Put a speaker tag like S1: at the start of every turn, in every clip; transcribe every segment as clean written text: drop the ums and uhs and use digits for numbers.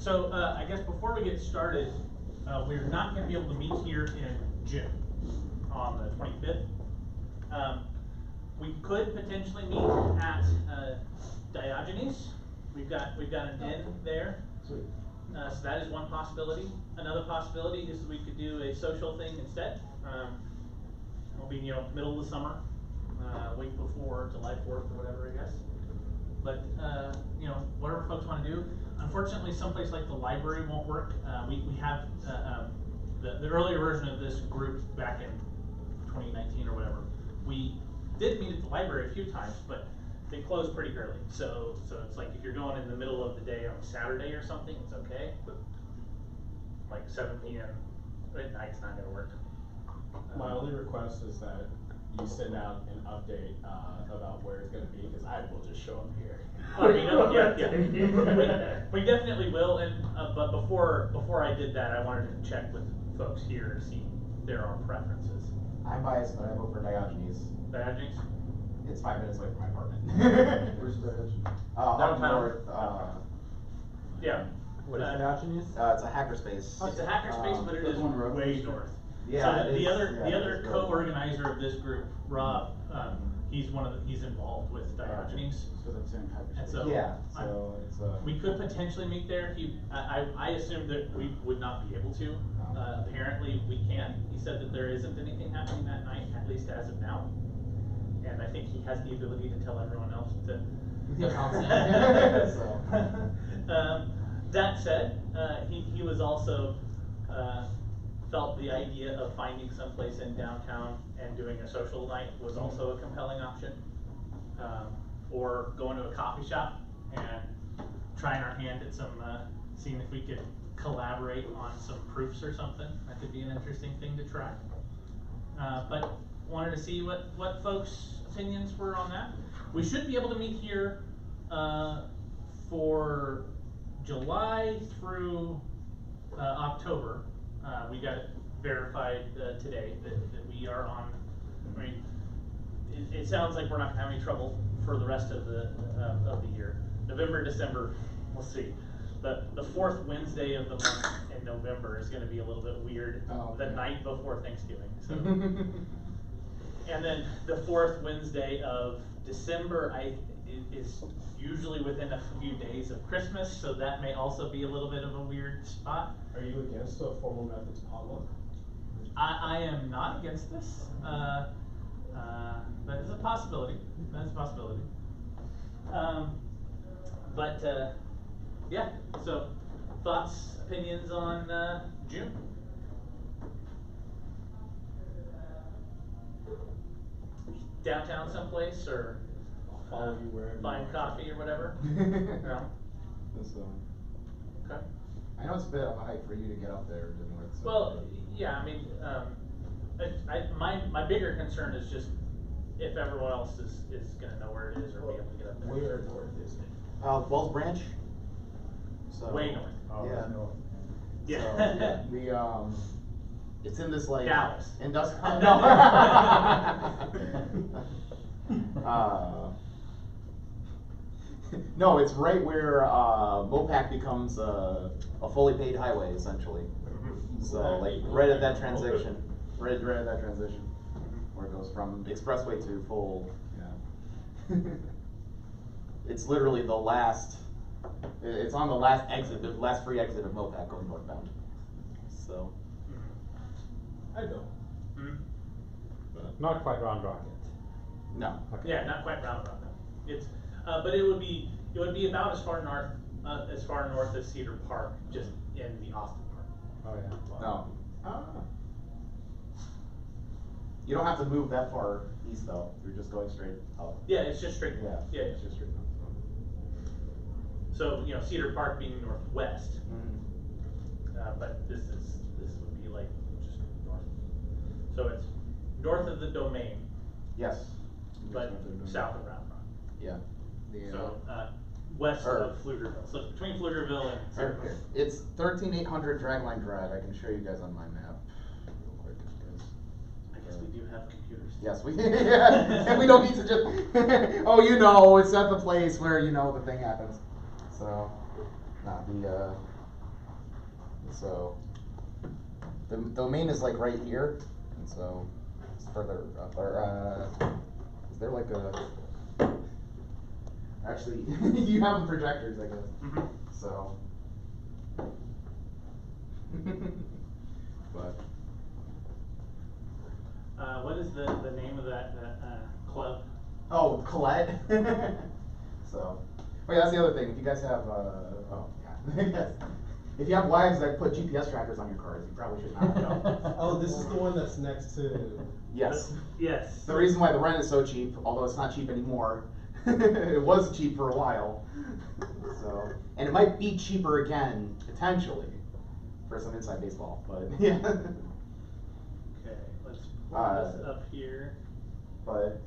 S1: So I guess before we get started, we're not going to be able to meet here in June on the 25th. We could potentially meet at Diogenes. We've got an inn there.
S2: Sweet.
S1: So that is one possibility. Another possibility is that we could do a social thing instead. It'll be middle of the summer, week before July 4th or whatever, I guess. But whatever folks want to do. Unfortunately, someplace like the library won't work. We have the earlier version of this group back in 2019 or whatever. We did meet at the library a few times, but they close pretty early. So it's like if you're going in the middle of the day on Saturday or something, it's okay. But like 7 p.m. at night's not going to work.
S2: My only request is that you send out an update about where it's going to be, because I will just show up here.
S1: Yeah. We definitely will. And but before I did that, I wanted to check with folks here to see their own preferences.
S3: I'm biased, but I vote for Diogenes.
S1: Diogenes?
S3: It's 5 minutes away from my apartment.
S4: Where's Diogenes?
S3: Up north.
S1: Yeah.
S4: What is Diogenes?
S3: It's a hackerspace.
S1: It's a hackerspace, but it is way north.
S3: Yeah.
S1: So the other co-organizer of this group, Rob, he's involved with Diogenes.
S4: So that's in
S1: And so
S3: yeah. So it's
S1: we could potentially meet there. I assumed that we would not be able to. Apparently we can. He said that there isn't anything happening that night, at least as of now. And I think he has the ability to tell everyone else to. That said, he was also felt the idea of finding someplace in downtown and doing a social night was also a compelling option. Or going to a coffee shop and trying our hand at some, seeing if we could collaborate on some proofs or something. That could be an interesting thing to try. But wanted to see what folks' opinions were on that. We should be able to meet here for July through October. We got it verified today that we are on. I mean, it sounds like we're not going to have any trouble for the rest of the year. November, December, we'll see. The fourth Wednesday of the month in November is going to be a little bit weird. The night before Thanksgiving. So. And then the fourth Wednesday of December is usually within a few days of Christmas, so that may also be a little bit of a weird spot.
S2: Are you against a formal methods potluck?
S1: I am not against this, but it's a possibility. That's a possibility. Yeah, so thoughts, opinions on June? Downtown someplace, or
S2: Follow you wherever.
S1: buying coffee or whatever? No? Okay.
S3: I know it's a bit of a hike for you to get up there to north. So.
S1: Well, yeah, I mean, my bigger concern is just if everyone else is going to know where it is or be able to get up there.
S2: Where north is it?
S3: Wells Branch. So,
S1: Way north.
S2: Oh,
S3: yeah.
S2: north.
S1: Yeah.
S3: So, yeah, it's in this like
S1: Dallas.
S3: industrial. No, it's right where Mopac becomes a fully paid highway, essentially. So, like, right at that transition. Right at that transition. Where it goes from expressway to full, yeah. It's literally the last, it's on the last exit, the last free exit of Mopac going northbound. So.
S2: I know.
S4: But not quite Round Rock yet.
S3: No.
S4: Okay.
S1: Yeah, not quite round about that. It's, but it would be about as far north as Cedar Park, just in the Austin Park.
S4: Oh yeah.
S3: No. You don't have to move that far east though. You're just going straight up.
S1: Yeah, it's just straight.
S3: Yeah.
S1: Yeah, it's just straight. So Cedar Park being northwest, but this would be like just north. So it's north of the domain.
S3: Yes.
S1: But south of Round Rock.
S3: Yeah.
S1: So west of Pflugerville. So it's between Pflugerville and Cedar Park.
S3: It's 13800 Dragline Drive. I can show you guys on my map real quick.
S1: I guess we do have computers.
S3: Yes, we yeah. And we don't need to just it's at the place where the thing happens. So the So the domain is like right here, and so it's further up. Or is there like a? Actually, you have the projectors, I guess.
S1: Mhm.
S3: So. But.
S1: What is the name of that club?
S3: Oh, Colette. So, oh yeah, that's the other thing. If you guys have, oh yeah, if you have wives that put GPS trackers on your cars, you probably should not know.
S2: Oh, this is the one that's next to.
S3: Yes.
S1: Yes.
S3: The reason why the rent is so cheap, although it's not cheap anymore, it was cheap for a while. So, and it might be cheaper again potentially for some inside baseball, but yeah.
S1: Okay, let's pull this up here.
S3: But.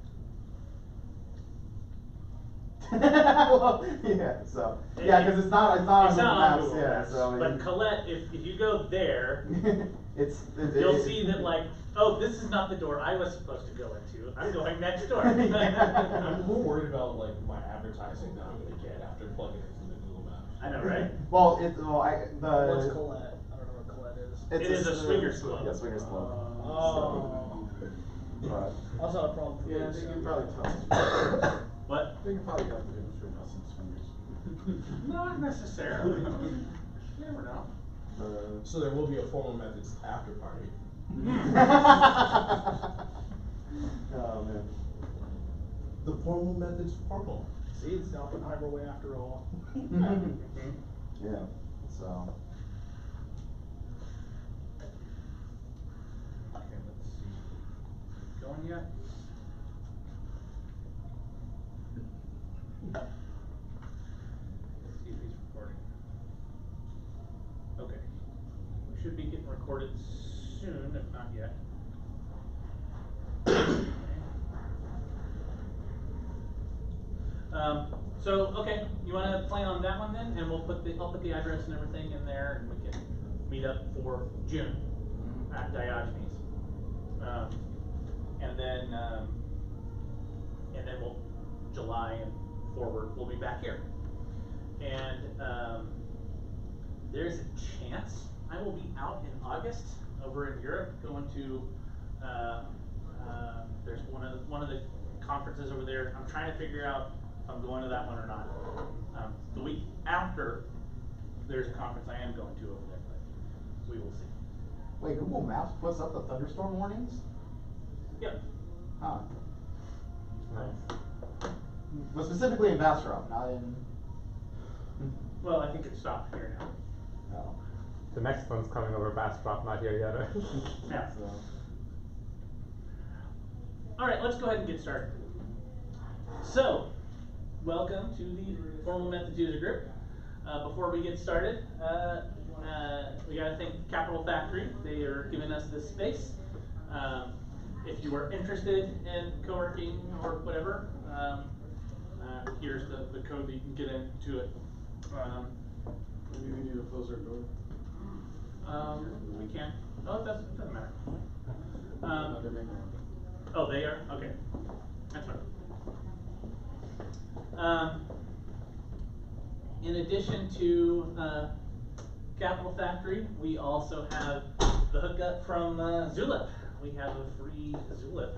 S3: Well, yeah, so yeah, because it's not on
S1: It's
S3: Google
S1: not on
S3: Maps,
S1: Google
S3: yeah.
S1: Maps,
S3: So
S1: but Colette, if you go there,
S3: you'll
S1: see that like, oh, this is not the door I was supposed to go into. I'm going next door.
S2: I'm more worried about like my advertising that I'm gonna get after plugging it into the Google Maps.
S1: I know, right?
S3: Well,
S5: What's Colette? I don't know what Colette is.
S1: It is a swingers club.
S3: Yeah, swingers club.
S5: Oh.
S3: But,
S5: That's not a problem for me.
S3: yeah,
S5: so.
S3: you can probably tell.
S1: What?
S3: They can probably have the difference between us and swingers.
S1: Not necessarily. You never know.
S2: So there will be a formal methods after party.
S3: Oh man.
S2: The formal methods formal.
S5: See, it's the Oppenheimer way after all.
S3: Yeah. So.
S1: Okay, let's see. Going yet? Let's see if he's recording. Okay. We should be getting recorded soon, if not yet. Okay, you want to plan on that one then, and I'll put the address and everything in there, and we can meet up for June at Diogenes, and then we'll July and forward we'll be back here, and there's a chance I will be out in August over in Europe going to there's one of the conferences over there. I'm trying to figure out if I'm going to that one or not. The week after, there's a conference I am going to over there, but we will see.
S3: Wait, Google Maps puts up the thunderstorm warnings?
S1: Yep.
S3: Huh.
S4: Nice.
S3: But specifically in Bastrop, not in.
S1: Well, I think it stopped here now.
S3: No.
S4: The next one's coming over Bastrop, not here yet.
S1: Yeah.
S3: So.
S1: All right, let's go ahead and get started. So, welcome to the Formal Methods User Group. Before we get started, we got to thank Capital Factory. They are giving us this space. If you are interested in co-working or whatever, here's the code that you can get into it.
S3: Maybe we need to close our door.
S1: We can. Oh, it doesn't matter. Oh, they are? Okay. That's fine. In addition to Capital Factory, we also have the hookup from Zulip. We have a free Zulip.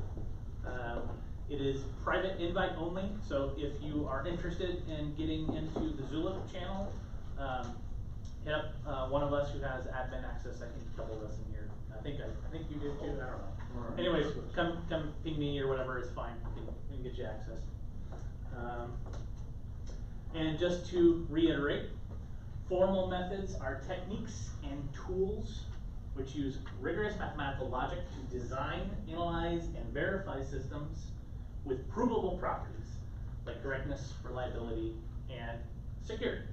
S1: It is private invite only, so if you are interested in getting into the Zulip channel, hit up one of us who has admin access. I think a couple of us in here. I think you do too. I don't know.
S3: Right.
S1: Anyways, come ping me or whatever is fine. We can get you access. And just to reiterate, formal methods are techniques and tools which use rigorous mathematical logic to design, analyze, and verify systems with provable properties like correctness, reliability, and security.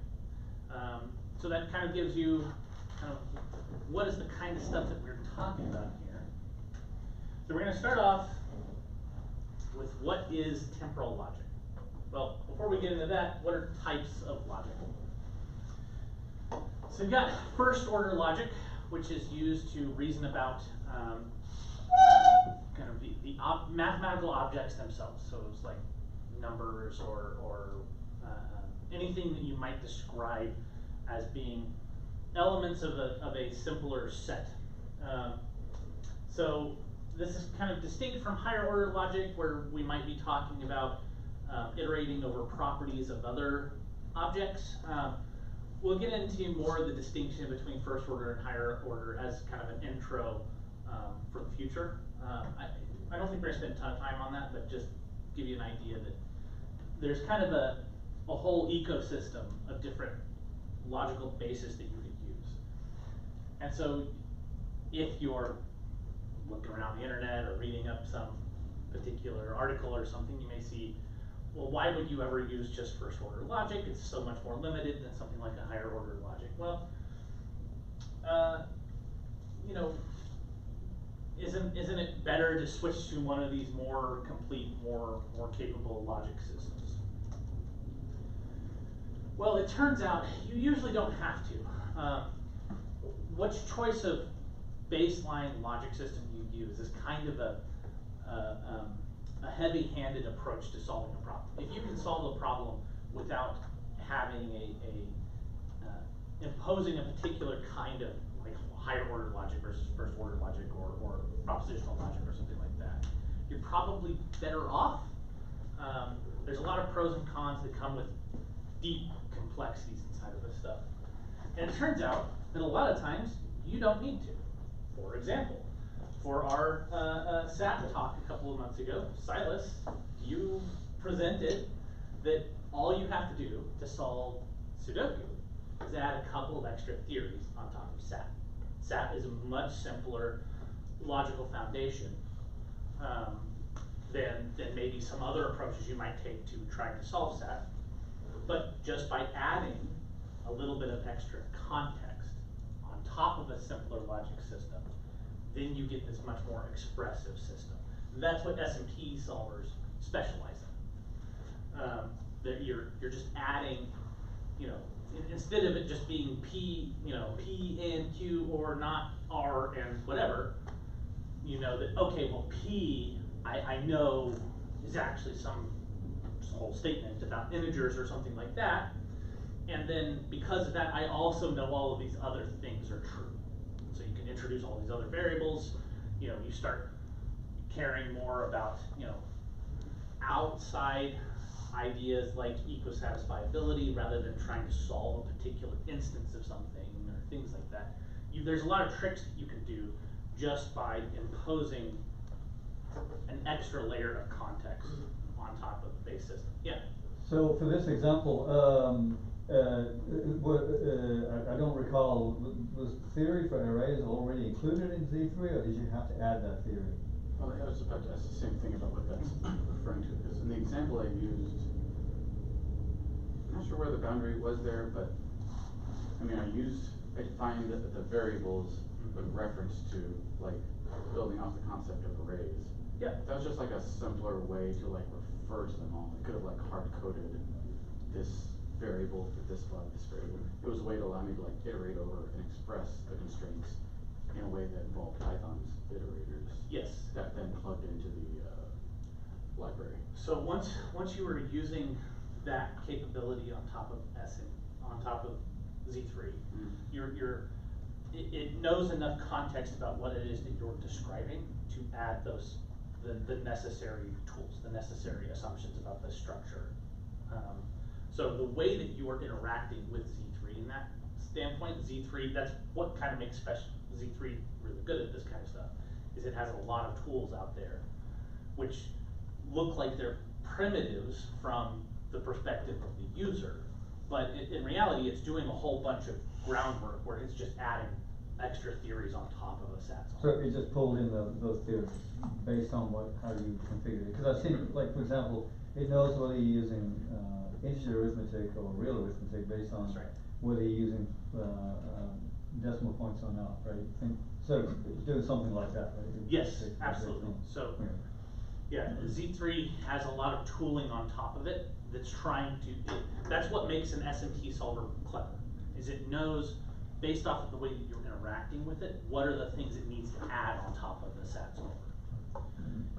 S1: So that kind of gives you kind of what is the kind of stuff that we're talking about here. So we're going to start off with what is temporal logic. Well, before we get into that, what are types of logic? So you've got first order logic, which is used to reason about kind of the mathematical objects themselves. So it's like numbers or anything that you might describe as being elements of a simpler set. So this is kind of distinct from higher order logic, where we might be talking about iterating over properties of other objects. We'll get into more of the distinction between first order and higher order as kind of an intro for the future. I don't think we're gonna spend a ton of time on that, but just give you an idea that there's kind of a whole ecosystem of different logical bases that you could use. And so if you're looking around the internet or reading up some particular article or something, you may see, well, why would you ever use just first order logic? It's so much more limited than something like a higher order logic. Well, you know, isn't it better to switch to one of these more complete, more capable logic systems? Well, it turns out you usually don't have to. Which choice of baseline logic system you use is kind of a heavy-handed approach to solving a problem. If you can solve a problem without having imposing a particular kind of like higher order logic versus first order logic or propositional logic or something like that, you're probably better off. There's a lot of pros and cons that come with deep complexities inside of this stuff. And it turns out that a lot of times you don't need to. For example, for our SAT talk a couple of months ago, Silas, you presented that all you have to do to solve Sudoku is add a couple of extra theories on top of SAT. SAT is a much simpler logical foundation than maybe some other approaches you might take to trying to solve SAT. But just by adding a little bit of extra context on top of a simpler logic system, then you get this much more expressive system. And that's what S&P solvers specialize in. That you're just adding, you know, instead of it just being P, you know, P and Q or not R and whatever, you know that, okay, well P, I know is actually some whole statement about integers or something like that. And then because of that, I also know all of these other things are true. So you can introduce all these other variables. You know, you start caring more about, you know, outside ideas like eco-satisfiability rather than trying to solve a particular instance of something or things like that. There's a lot of tricks that you can do just by imposing an extra layer of context on top of the base system. Yeah.
S6: So for this example, I don't recall, was theory for arrays already included in Z3, or did you have to add that theory?
S2: Well, I was about to ask the same thing about what that's referring to, because in the example I used, I'm not sure where the boundary was there, but I mean, I defined the variables with reference to like building off the concept of arrays.
S1: Yeah.
S2: That was just like a simpler way to like refer to them all. I could have like hard-coded this variable for this flag, this variable. It was a way to allow me to like iterate over and express the constraints in a way that involved Python's iterators.
S1: Yes.
S2: That then plugged into the library.
S1: So once you were using that capability on top of Z3, it knows enough context about what it is that you're describing to add the necessary tools, the necessary assumptions about the structure. So the way that you are interacting with Z3 in that standpoint, Z3, that's what kind of makes Z3 really good at this kind of stuff, is it has a lot of tools out there which look like they're primitives from the perspective of the user, but in reality it's doing a whole bunch of groundwork where it's just adding extra theories on top of a SAT solver.
S6: So it just pulled in those theories based on how you configured it. Because I've seen, like for example, it knows whether you're using integer arithmetic or real arithmetic based on whether you're using decimal points or not, right? So it's doing something like that, right?
S1: Yes, absolutely. So yeah, Z3 has a lot of tooling on top of it that's trying to, that's what makes an SMT solver clever, is it knows, based off of the way that you're interacting with it, what are the things it needs to add on top of the SAT solver.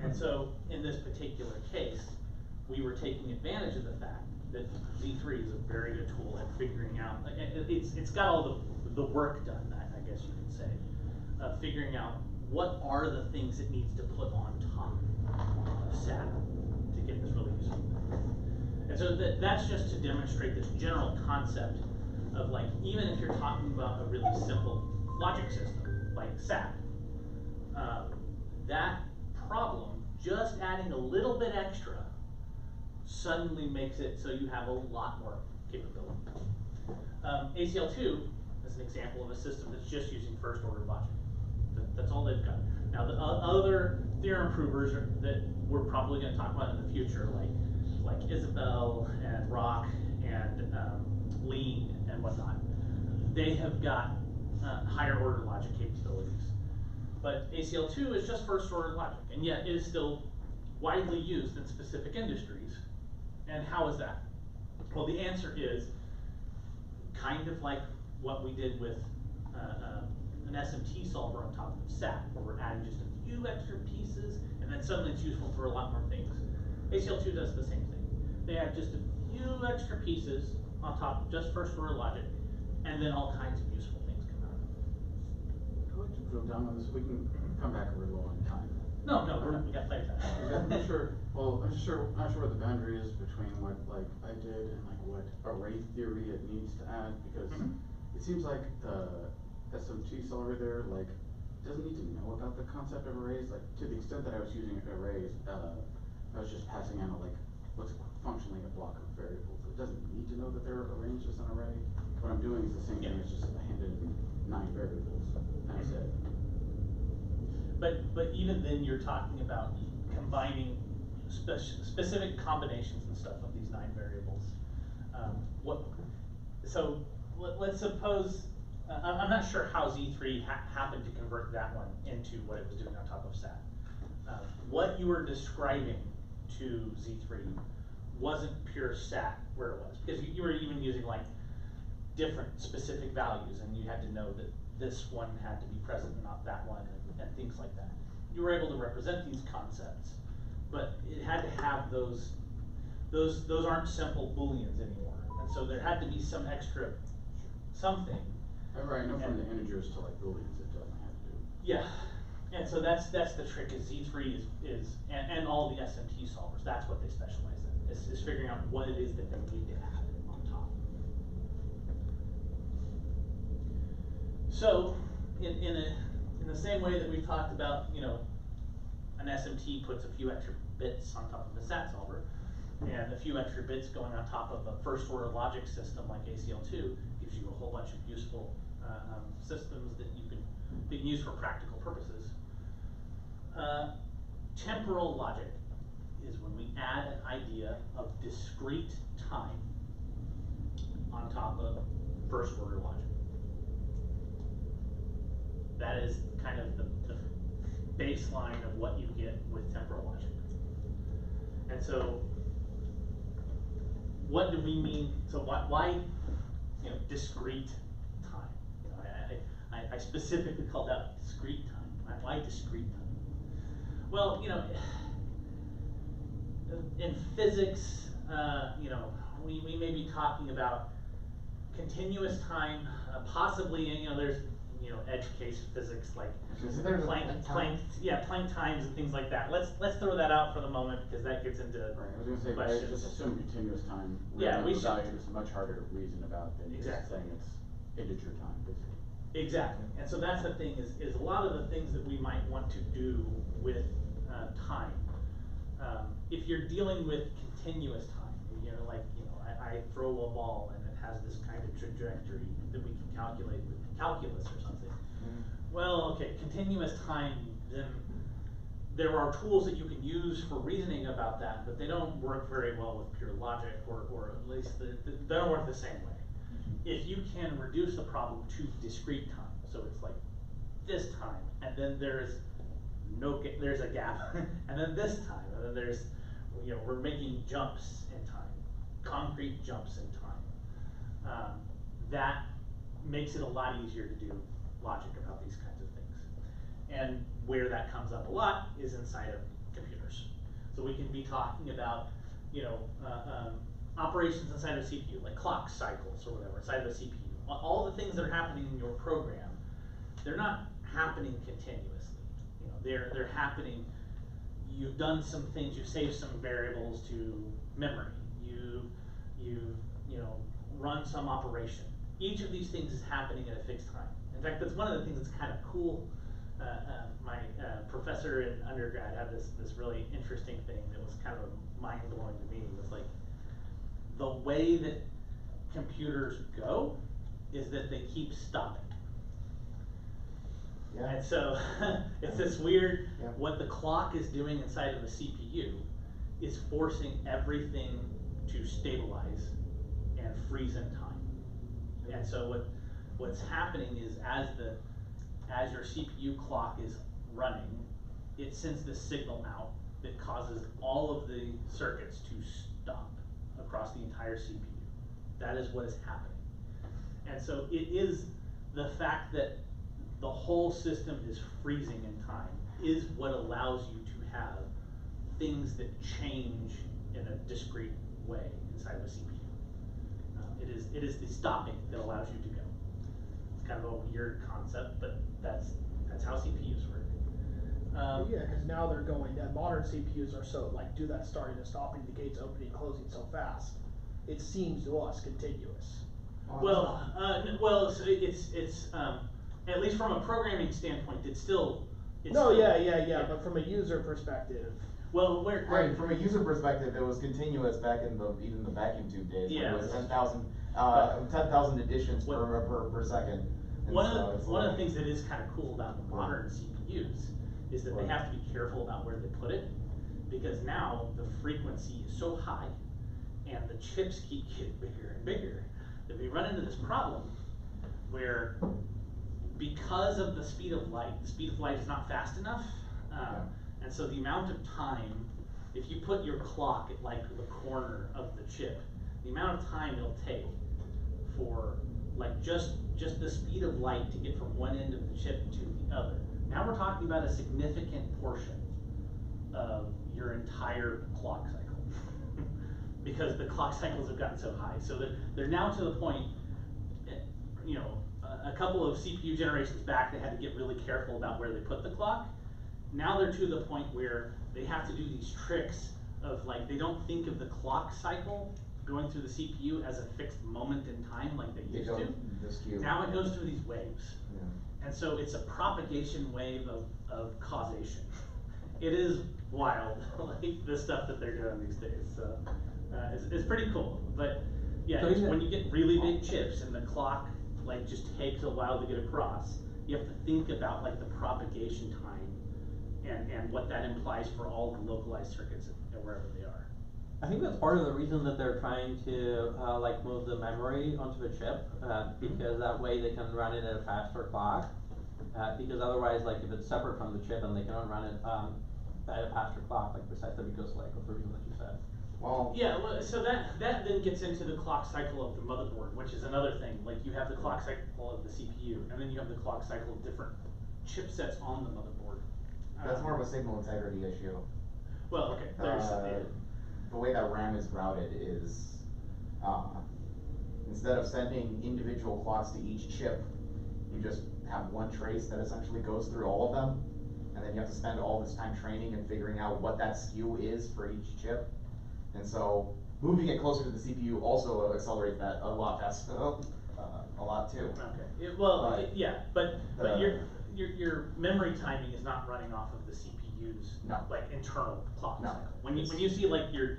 S1: And so in this particular case, we were taking advantage of the fact that Z3 is a very good tool at figuring out, it's got all the the work done, I guess you could say, of figuring out what are the things it needs to put on top of SAT to get this really useful thing. And so that's just to demonstrate this general concept of, like, even if you're talking about a really simple logic system like SAT, that problem, just adding a little bit extra suddenly makes it so you have a lot more capability. ACL2 is an example of a system that's just using first order logic. That's all they've got. Now the other theorem provers that we're probably going to talk about in the future, like Isabel and Rock and Lean and whatnot, they have got higher order logic capabilities. But ACL2 is just first order logic, and yet is still widely used in specific industries. And how is that? Well, the answer is kind of like what we did with an SMT solver on top of SAT, where we're adding just a few extra pieces, and then suddenly it's useful for a lot more things. ACL2 does the same thing. They add just a few extra pieces on top of just first order logic, and then all kinds of useful things come out of it.
S2: I'd like to drill down on this. We can come back over low on time.
S1: No, we got plenty of time.
S2: I'm not sure. Well, I'm just not sure what the boundary is between what like I did and like what array theory it needs to add, because it seems like the SMT solver there like doesn't need to know about the concept of arrays. Like to the extent that I was using arrays, I was just passing in like what's functionally a block of variables. It doesn't need to know that they're arranged as an array. What I'm doing is the same thing. It's just I handed in 9 variables and I said.
S1: But even then, you're talking about combining specific combinations and stuff of these 9 variables. So let's suppose I'm not sure how Z3 happened to convert that one into what it was doing on top of SAT. What you were describing to Z3 wasn't pure SAT where it was, because you were even using like different specific values, and you had to know that this one had to be present and not that one, and things like that. You were able to represent these concepts, but it had to have those aren't simple booleans anymore, and so there had to be some extra something.
S2: Right, no, from the integers to like booleans, it doesn't have to do.
S1: Yeah, and so that's the trick. Is Z3 is and all the SMT solvers, that's what they specialize in, is figuring out what it is that they need to add on top. So in the same way that we've talked about, you know, an SMT puts a few extra bits on top of the SAT solver, and a few extra bits going on top of a first order logic system like ACL2 gives you a whole bunch of useful systems that you can use for practical purposes. Temporal logic is when we add an idea of discrete time on top of first order logic. That is kind of the baseline of what you get with temporal logic. And so what do we mean? So why you know, discrete time? You know, I specifically called out discrete time. Why discrete time? Well, you know, in physics, you know, we may be talking about continuous time, possibly, you know, there's, you know, edge case physics like Planck times and things like that. Let's throw that out for the moment, because that gets into
S2: right. I was going to say,
S1: questions.
S2: just assume continuous time.
S1: Yeah, we should.
S2: Value is much harder to reason about than just saying it's integer time, basically.
S1: Exactly, and so that's the thing, is a lot of the things that we might want to do with time. If you're dealing with continuous time, you know, like, you know, I throw a ball and it has this kind of trajectory that we can calculate with calculus or something. Well, okay, continuous time, then there are tools that you can use for reasoning about that, but they don't work very well with pure logic, or at least they don't work the same way. If you can reduce the problem to discrete time, so it's like this time, and then there's a gap, and then this time, and then there's, you know, we're making jumps in time, concrete jumps in time. That makes it a lot easier to do logic about these kinds of things. And where that comes up a lot is inside of computers. So we can be talking about, you know, operations inside of a CPU, like clock cycles or whatever, inside of a CPU. all the things that are happening in your program, they're not happening continuously. You know, they're happening. You've done some things. You've saved some variables to memory. You know, run some operation. Each of these things is happening at a fixed time. In fact, that's one of the things that's kind of cool. My professor in undergrad had this really interesting thing that was kind of mind blowing to me. It was like the way that computers go is that they keep stopping.
S3: Yeah.
S1: And so it's this weird,
S3: Yeah.
S1: what the clock is doing inside of the CPU is forcing everything to stabilize and freeze in time. And so what's happening is as your CPU clock is running, it sends this signal out that causes all of the circuits to stop across the entire CPU. That is what is happening. And so it is the fact that the whole system is freezing in time is what allows you to have things that change in a discrete way inside of a CPU. It is the stopping that allows you to go. It's kind of a weird concept, but that's how CPUs work.
S5: Yeah, because now they're going, that modern CPUs are so, like, do that starting and stopping, the gates opening and closing so fast. It seems to us continuous.
S1: Well, so it's at least from a programming standpoint, it's still.
S5: Yeah, but from a user perspective.
S1: Well,
S3: Right, from a user perspective, it was continuous back in even the vacuum tube days.
S1: Yeah.
S3: When it was 10,000 additions per second. And
S1: one
S3: so
S1: of
S3: it's
S1: the
S3: like-
S1: things that is kind of cool about the modern CPUs is that they have to be careful about where they put it, because now the frequency is so high and the chips keep getting bigger and bigger that we run into this problem where, because of the speed of light is not fast enough, and so the amount of time, if you put your clock at like the corner of the chip, the amount of time it'll take for like just the speed of light to get from one end of the chip to the other. Now we're talking about a significant portion of your entire clock cycle because the clock cycles have gotten so high. So they're now to the point, you know, a couple of CPU generations back, they had to get really careful about where they put the clock. Now they're to the point where they have to do these tricks of like, they don't think of the clock cycle going through the CPU as a fixed moment in time like they used to. Now it goes through these waves.
S3: Yeah.
S1: And so it's a propagation wave of causation. It is wild, like the stuff that they're doing these days. So it's pretty cool. But yeah,
S6: So
S1: when you get really big chips and the clock like just takes a while to get across, you have to think about like the propagation time and what that implies for all the localized circuits and wherever they are.
S7: I think that's part of the reason that they're trying to like move the memory onto the chip, because that way they can run it at a faster clock. Because otherwise, like if it's separate from the chip and they cannot run it at a faster clock, like precisely because like of the reason that you said.
S3: Well,
S1: yeah, well, so that then gets into the clock cycle of the motherboard, which is another thing. Like you have the clock cycle of the CPU, and then you have the clock cycle of different chipsets on the motherboard.
S3: that's more of a signal integrity issue.
S1: Well, okay, there's
S3: The way that RAM is routed is, instead of sending individual clocks to each chip, you just have one trace that essentially goes through all of them, and then you have to spend all this time training and figuring out what that skew is for each chip. And so, moving it closer to the CPU also accelerates that a lot faster, a lot too.
S1: Okay, but your memory timing is not running off of the CPU's like internal clock cycle. When you see like your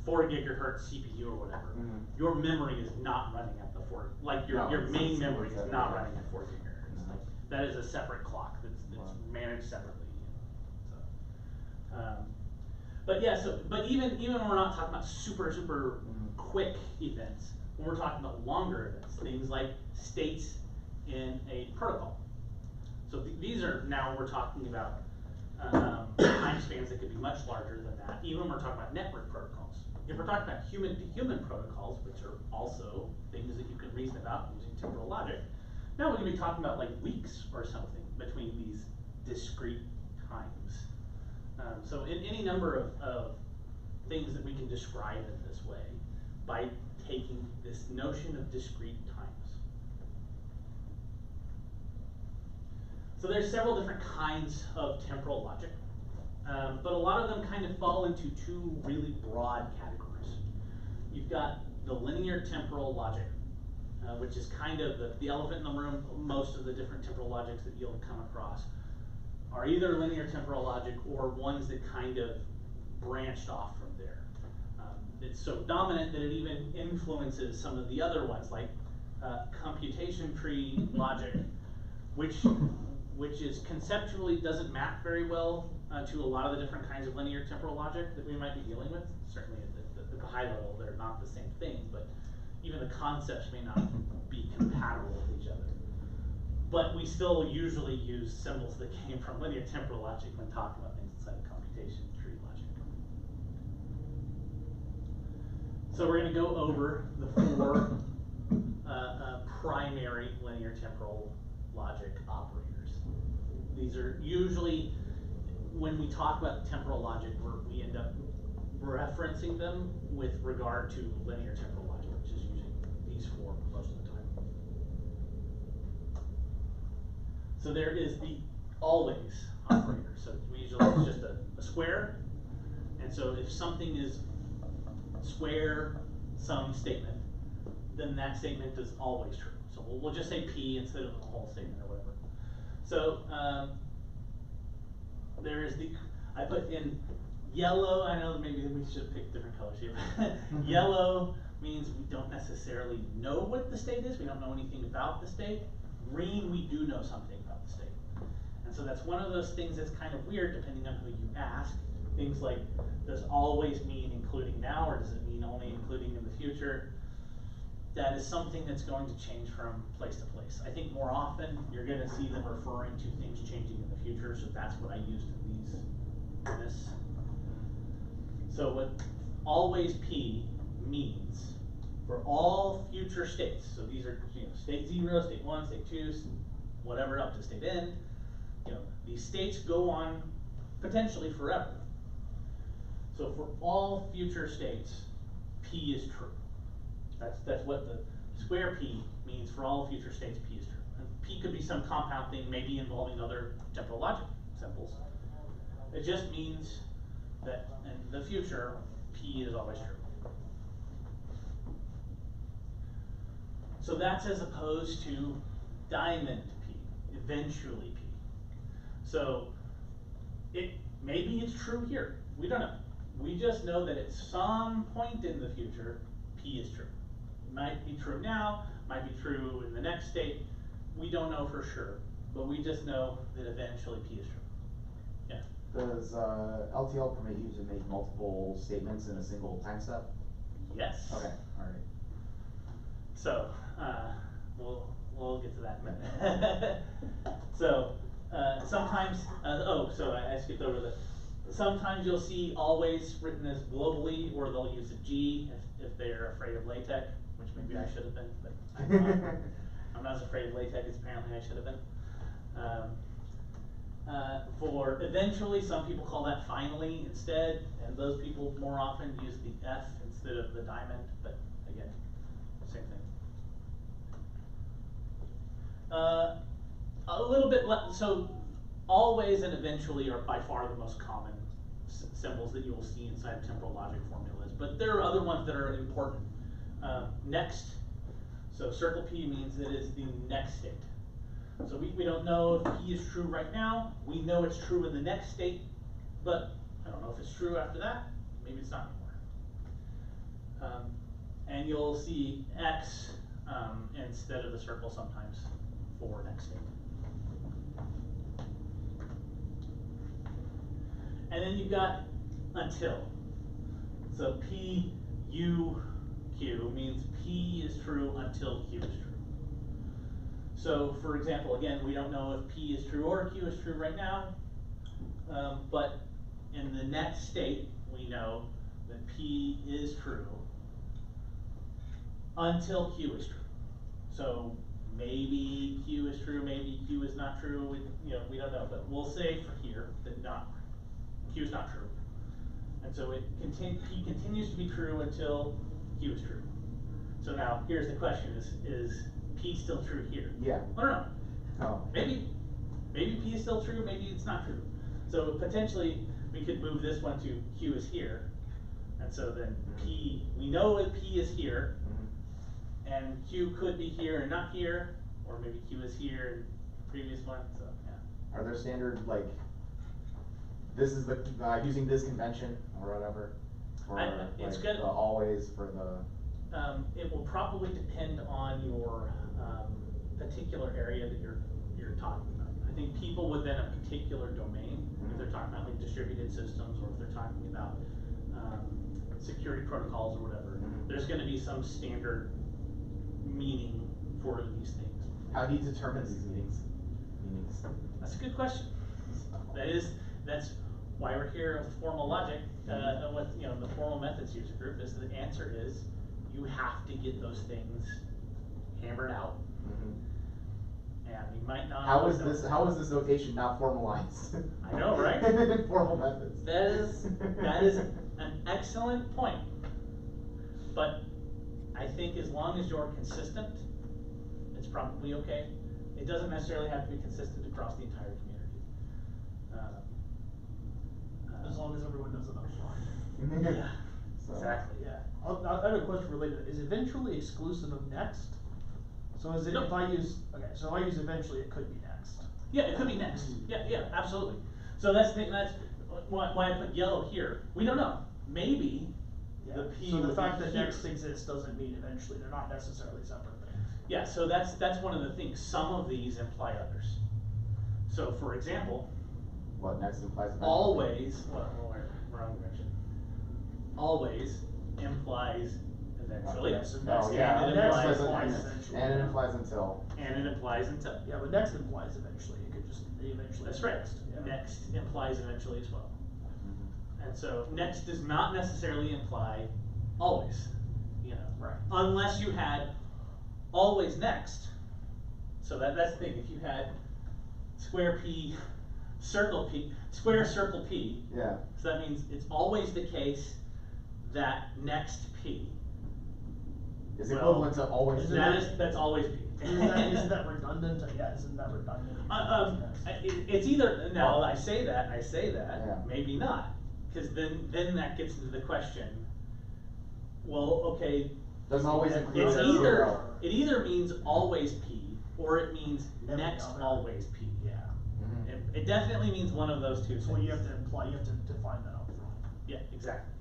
S1: 4 gigahertz CPU or whatever, your memory is not running at the 4. Like your main memory is not running at 4 gigahertz. Like, that is a separate clock that's managed separately. So, but yeah, but even when we're not talking about super quick events, when we're talking about longer events, things like states in a protocol. So these are now we're talking about time spans that could be much larger than that. Even when we're talking about network protocols. If we're talking about human to human protocols, which are also things that you can reason about using temporal logic, now we're going to be talking about like weeks or something between these discrete times. So in any number of things that we can describe in this way, by taking this notion of discrete times. So there's several different kinds of temporal logic, but a lot of them kind of fall into two really broad categories. You've got the linear temporal logic, which is kind of the elephant in the room. Most of the different temporal logics that you'll come across are either linear temporal logic or ones that kind of branched off from there. It's so dominant that it even influences some of the other ones, like computation tree logic, which is conceptually doesn't map very well to a lot of the different kinds of linear temporal logic that we might be dealing with. Certainly at the high level, they're not the same thing, but even the concepts may not be compatible with each other. But we still usually use symbols that came from linear temporal logic when talking about things inside of computation tree logic. So we're going to go over the four primary linear temporal logic operators. These are usually, when we talk about temporal logic, we end up referencing them with regard to linear temporal logic, which is using these four most of the time. So there is the always operator. So we usually it's just a square, and so if something is square some statement, then that statement is always true. So we'll just say P instead of the whole statement or whatever. So there is I put in yellow. I know maybe we should pick different colors here. Yellow means we don't necessarily know what the state is. We don't know anything about the state. Green, we do know something about the state. And so that's one of those things that's kind of weird depending on who you ask. Things like, does always mean including now, or does it mean only including in the future? That is something that's going to change from place to place. I think more often you're going to see them referring to things changing in the future, so that's what I used in this. So what always P means for all future states, so these are state 0, state 1, state 2, whatever up to state n, these states go on potentially forever. So for all future states, P is true. That's what the square P means for all future states. P is true. And P could be some compound thing, maybe involving other temporal logic symbols. It just means that in the future, P is always true. So that's as opposed to diamond P, eventually P. So maybe it's true here. We don't know. We just know that at some point in the future, P is true. It might be true now, might be true in the next state. We don't know for sure, but we just know that eventually P is true. Yeah.
S3: Does LTL permit you to make multiple statements in a single time step?
S1: Yes.
S3: Okay, alright.
S1: So, we'll get to that in a minute. So, sometimes, so I skipped over that. Sometimes you'll see always written as globally, or they'll use a G if they're afraid of LaTeX, which maybe I should have been, but I'm not. I'm not as afraid of LaTeX as apparently I should have been. For eventually, some people call that finally instead, and those people more often use the F instead of the diamond, but again, same thing. A little bit less, so always and eventually are by far the most common symbols that you will see inside of temporal logic formulas, but there are other ones that are important. Next, so circle P means it is the next state. So we don't know if P is true right now. We know it's true in the next state, but I don't know if it's true after that. Maybe it's not anymore. And you'll see X instead of the circle sometimes for next state. And then you've got until. So P, U, Q means P is true until Q is true. So for example, again, we don't know if P is true or Q is true right now, but in the next state, we know that P is true until Q is true. So maybe Q is true, maybe Q is not true, we don't know, but we'll say for here that Q is not true. And so P continues to be true until Q is true. So now, here's the question, is P still true here?
S3: Yeah.
S1: I don't know.
S3: Oh.
S1: Maybe P is still true, maybe it's not true. So potentially, we could move this one to Q is here, and so then P, we know that P is here, and Q could be here and not here, or maybe Q is here in the previous one, so, yeah.
S3: Are there standard, like, this is the, using this convention or whatever? For
S1: it's
S3: like
S1: good.
S3: the always for the,
S1: It will probably depend on your, particular area that you're talking about. I think people within a particular domain, if they're talking about like distributed systems, or if they're talking about, security protocols or whatever, there's gonna be some standard meaning for these things.
S3: how do you determine these meanings?
S1: That's a good question. That's why we're here with formal logic, and with, the formal methods user group, is the answer is, you have to get those things hammered out. And you might not.
S3: How is this notation not formalized?
S1: I know, right?
S3: Formal methods.
S1: That is an excellent point. But I think as long as you're consistent, it's probably okay. It doesn't necessarily have to be consistent across the entire community.
S5: As long as everyone knows enough.
S1: Yeah,
S3: So-
S1: exactly.
S5: Yeah. I have a question related. Is eventually exclusive of next? So is it,
S1: No.
S5: if I use eventually, it could be next.
S1: Yeah, it could be next. Yeah, absolutely. So that's why I put yellow here. We don't know. Maybe the P
S5: So the
S1: would
S5: fact
S1: be
S5: that
S1: here.
S5: next exists doesn't mean eventually, they're not necessarily separate things.
S1: Yeah, so that's one of the things. Some of these imply others. So for example,
S3: What next implies eventually?
S1: always, wrong direction. Always implies eventually.
S5: Yeah, so
S3: Oh,
S5: next,
S3: yeah,
S1: and it
S3: next
S1: implies
S3: doesn't-
S5: eventually.
S3: and it implies until.
S1: And it implies until.
S5: Yeah, but next implies eventually, it could just be eventually.
S1: That's right.
S5: Next, yeah.
S1: Next implies eventually as well. And so next does not necessarily imply always,
S5: Right.
S1: unless you had always next. So that's the thing, if you had square P, square circle P,
S3: Yeah.
S1: so that means it's always the case that next P.
S3: Is
S1: Well,
S3: equivalent to always.
S5: Isn't
S1: That's always P.
S5: Isn't that redundant? Yeah, isn't that redundant?
S1: It's either, now I say that,
S3: Yeah.
S1: maybe not, cause then that gets into the question, well, okay,
S3: Doesn't always include
S1: it's
S3: a
S1: either,
S3: zero.
S1: it either means always P, or it means
S5: Every
S1: next
S5: other.
S1: always P.
S5: Yeah.
S1: It definitely means one of those two things.
S5: So you have to define that up front.
S1: Yeah, exactly.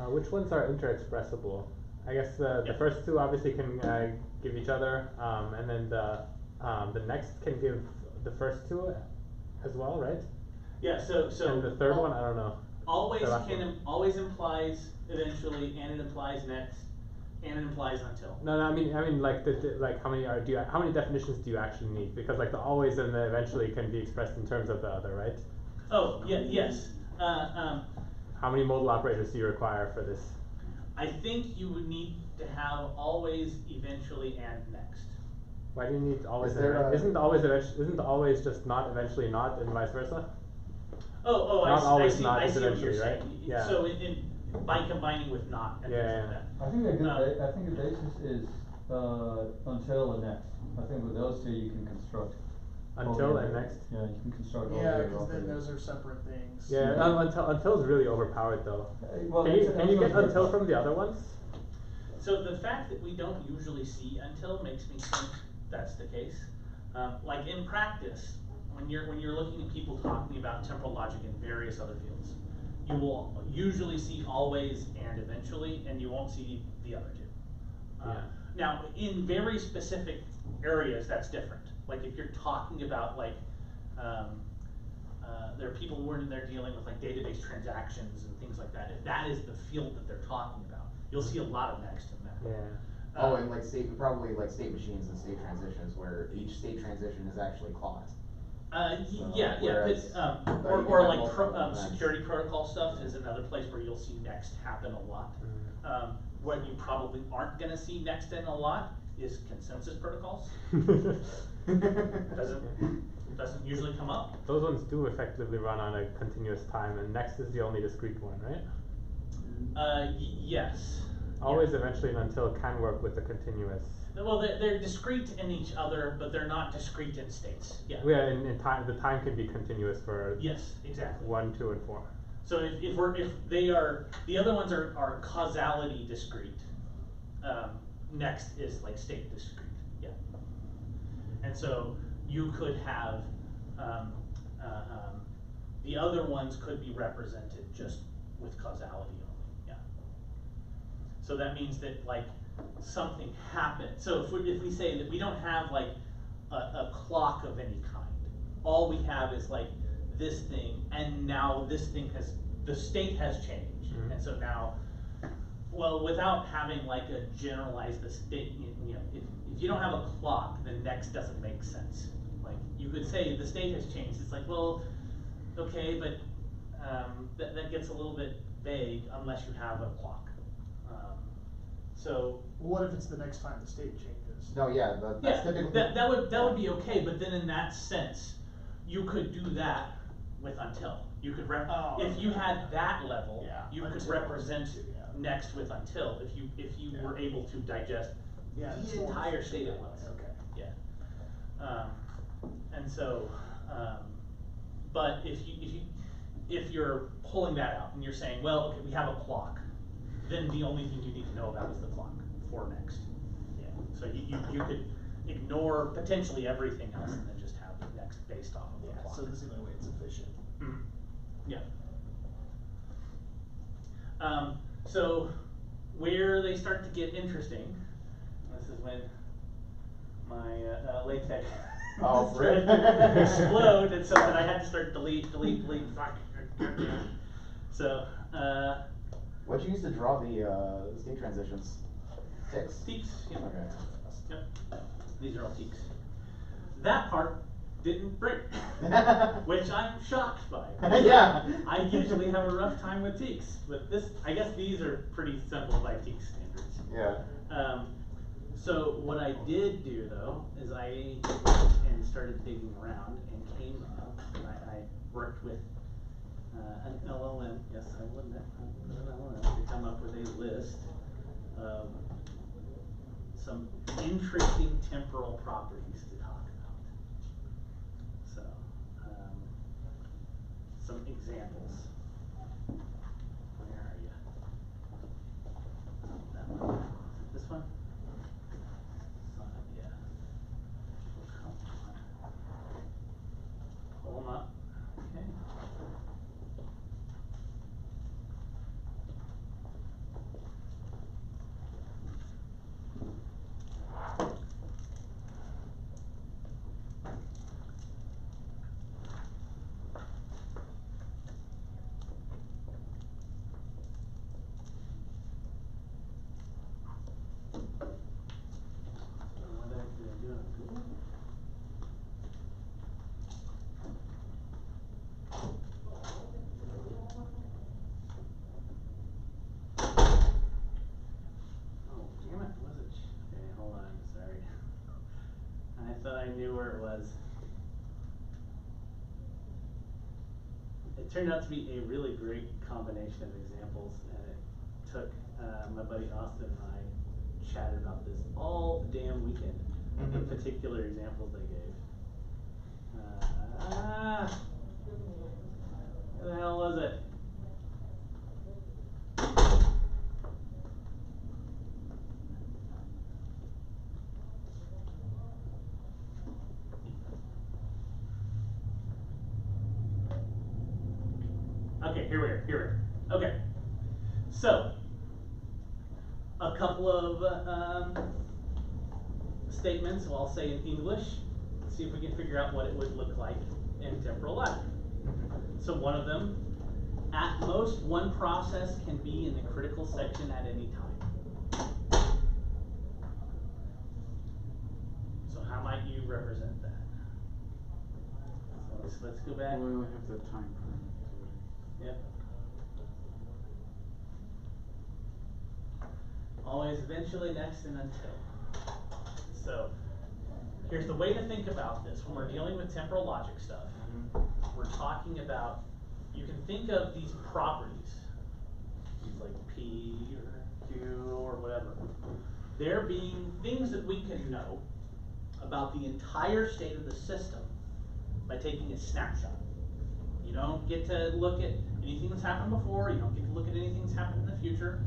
S4: Which ones are interexpressible? I guess the
S1: Yeah.
S4: first two obviously can give each other, and then the next can give the first two as well, right?
S1: Yeah, so.
S4: And the third one, I don't know.
S1: Always
S4: The last one.
S1: always implies eventually, and it implies next, and it implies until.
S4: No, I mean like like how many definitions do you actually need? Because like the always and the eventually can be expressed in terms of the other, right?
S1: Oh, yeah, yes.
S4: How many modal operators do you require for this?
S1: I think you would need to have always, eventually, and next.
S4: Why do you need always?
S3: Is there a-
S4: Isn't always just not eventually not and vice versa?
S1: I
S4: Not
S1: see,
S4: always
S1: I see,
S4: not
S1: I
S4: is
S1: see what you're
S4: eventually, right?
S1: saying.
S4: Yeah.
S1: So by combining with not and things
S4: Yeah,
S1: like
S4: yeah.
S1: that.
S6: I think I think the basis is, until and next. I think with those two you can construct.
S4: Until and next.
S6: Yeah, you can construct all
S5: Yeah,
S6: the
S5: cause then
S6: operators.
S5: those are separate things.
S4: Yeah, until is really overpowered though.
S6: Well,
S4: Can you
S6: that's
S4: get
S6: what-
S4: until from the other ones?
S1: So the fact that we don't usually see until makes me think that's the case. Like in practice, when you're looking at people talking about temporal logic in various other fields, you will usually see always and eventually, and you won't see the other two.
S4: Yeah.
S1: Now, in very specific areas, that's different. Like if you're talking about like, there are people who they're dealing with like database transactions and things like that. If that is the field that they're talking about, you'll see a lot of next in that.
S4: Yeah.
S3: Oh, and like probably like state machines and state transitions where each state transition is actually clause.
S1: Yeah,
S3: whereas,
S1: but,
S3: but you
S1: or
S3: can have
S1: like
S3: multiple events.
S1: security protocol stuff is another place where you'll see next happen a lot. What you probably aren't gonna see next in a lot is consensus protocols. Doesn't usually come up.
S4: Those ones do effectively run on a continuous time, and next is the only discrete one, right?
S1: Yes.
S4: always eventually and until can work with the continuous.
S1: Well, they're discrete in each other, but they're not discrete in states. Yeah.
S4: Yeah, in time, the time can be continuous for
S1: Yes, exactly.
S4: 1, 2, and 4.
S1: So if they are, the other ones are causality discrete. Next is like state discrete. Yeah. And so you could have the other ones could be represented just with causality only. Yeah. So that means that like something happened. So if we say that we don't have like a clock of any kind, all we have is like this thing, and now this thing the state has changed, and so now, well, without having like a generalized state, you know, if you don't have a clock, then next doesn't make sense. Like you could say the state has changed. It's like, well, okay, but that gets a little bit vague unless you have a clock. So
S5: What if it's the next time the state changes?
S3: No, yeah, that's
S1: yeah,
S3: typically.
S1: that would be okay, but then in that sense, you could do that with until. You could if you had that level,
S5: Yeah,
S1: you could
S5: until
S1: represent
S5: yeah.
S1: next with until if you
S5: Yeah.
S1: were able to digest
S5: it's
S1: the
S5: more
S1: entire
S5: efficient
S1: state
S5: that
S1: at
S5: way,
S1: once.
S5: Okay.
S1: Yeah. And so, but if you're pulling that out and you're saying, well, okay, we have a clock, then the only thing you need to know about is the clock for next. Yeah. So you could ignore potentially everything else and then just have the next based off of the
S5: Yeah,
S1: clock.
S5: so this is the way it's efficient.
S1: Mhm. Yeah. So where they start to get interesting, this is when my LaTeX
S3: Oh,
S1: started to explode, and so then I had to start delete, fuck. So,
S3: What'd you use to draw the state transitions? Ticks?
S1: teaks, yeah.
S3: Okay.
S1: Yep. These are all teaks. That part didn't break, which I'm shocked by.
S3: Yeah.
S1: I usually have a rough time with teaks, but this, I guess these are pretty simple by teak standards.
S3: Yeah.
S1: So what I did do though, is I went and started digging around and came up, and I worked with an LLM, yes I would admit, an LLM, to come up with a list of some interesting temporal properties to talk about. So, some examples. Where are you? That one. This one? Yeah. Come on. Pull them up. Okay. What did I do on Google? Oh, damn it, was it? Okay, hold on, sorry. I thought I knew where it was. It turned out to be a really great combination of examples, and it took my buddy Austin and I chatted about this all damn weekend. The particular examples they gave. Where the hell was it? Okay, here we are. Okay, so a couple of statements. Well, I'll say in English. See if we can figure out what it would look like in temporal logic. So one of them, at most one process can be in the critical section at any time. So how might you represent that? So let's go back.
S2: We only have the time frame.
S1: Yep. Always, eventually, next, and until. So, here's the way to think about this when we're dealing with temporal logic stuff. We're talking about, you can think of these properties, these like P or Q, or whatever. There being things that we can know about the entire state of the system by taking a snapshot. You don't get to look at anything that's happened before, you don't get to look at anything that's happened in the future.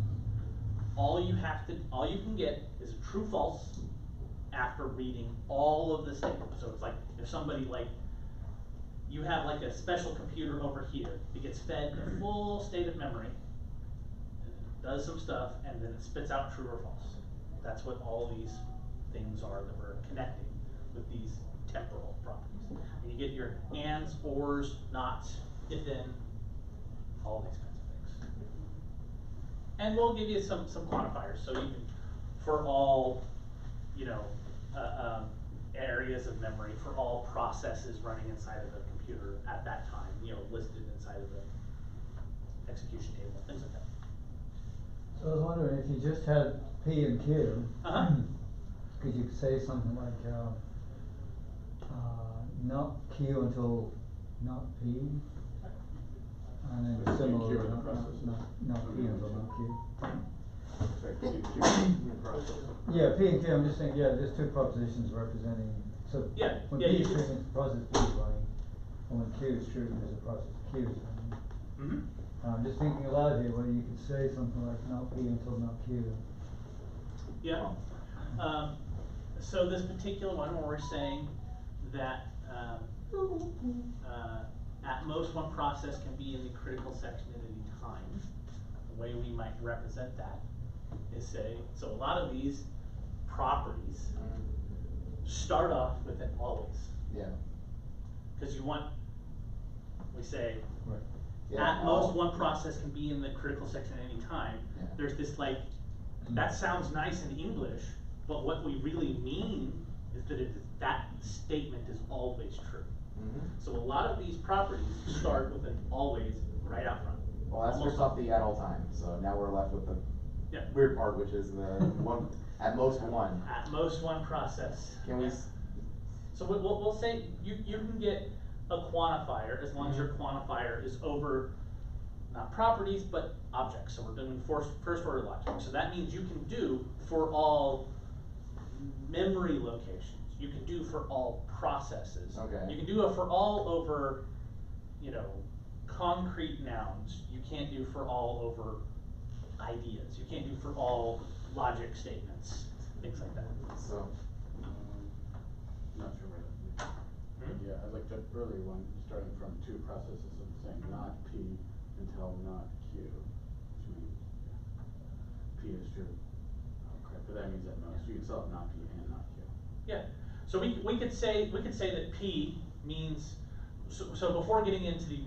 S1: All you can get is a true false after reading all of the statements. So it's like, if somebody you have like a special computer over here, it gets fed the full state of memory, does some stuff, and then it spits out true or false. That's what all these things are that we're connecting with these temporal properties. And you get your ands, ors, nots, if then, all these kinds of things. And we'll give you some quantifiers, so you can, for all, areas of memory, for all processes running inside of a computer at that time, listed inside of the execution table, things like that.
S6: So I was wondering if you just had P and Q, could you say something like, not Q until not P? And then
S2: Like
S6: similar,
S2: Q in the process.
S6: not P until not Q.
S2: Sorry, P and Q in the process.
S6: Yeah, P and Q, I'm just saying, yeah, there's two propositions representing, so
S1: Yeah,
S6: when
S1: yeah,
S6: P
S1: you
S6: is
S1: could-
S6: true, process P is running, and when Q is true, there's a process Q is running.
S1: Mm-hmm.
S6: I'm just thinking aloud here, whether you could say something like not P until not Q.
S1: Yeah. So this particular one where we're saying that at most one process can be in the critical section at any time. The way we might represent that is say, so a lot of these properties start off with an always.
S3: Yeah.
S1: Because we say,
S6: Right.
S3: Yeah,
S1: at most one process can be in the critical section at any time.
S3: Yeah.
S1: There's this that sounds nice in English, but what we really mean is that that statement is always true.
S3: Mm-hmm.
S1: So a lot of these properties start with an always right out front.
S3: Well, that starts off the at all time, so now we're left with the
S1: Yeah.
S3: weird part, which is the one, at most one.
S1: At most one process.
S3: Can we,
S1: So we'll say you can get a quantifier as long as your quantifier is over not properties but objects. So we're doing first order logic. So that means you can do for all memory locations. You can do for all processes.
S3: Okay.
S1: You can do it for all over, concrete nouns. You can't do for all over ideas. You can't do for all logic statements, things like that.
S3: so,
S2: Not sure where that leads. Yeah, I like that earlier one, starting from two processes and saying not P until not Q, which means P is true. Oh crap, but that means at most, you can still have not P and not Q.
S1: Yeah. So we could say that P means so before getting into the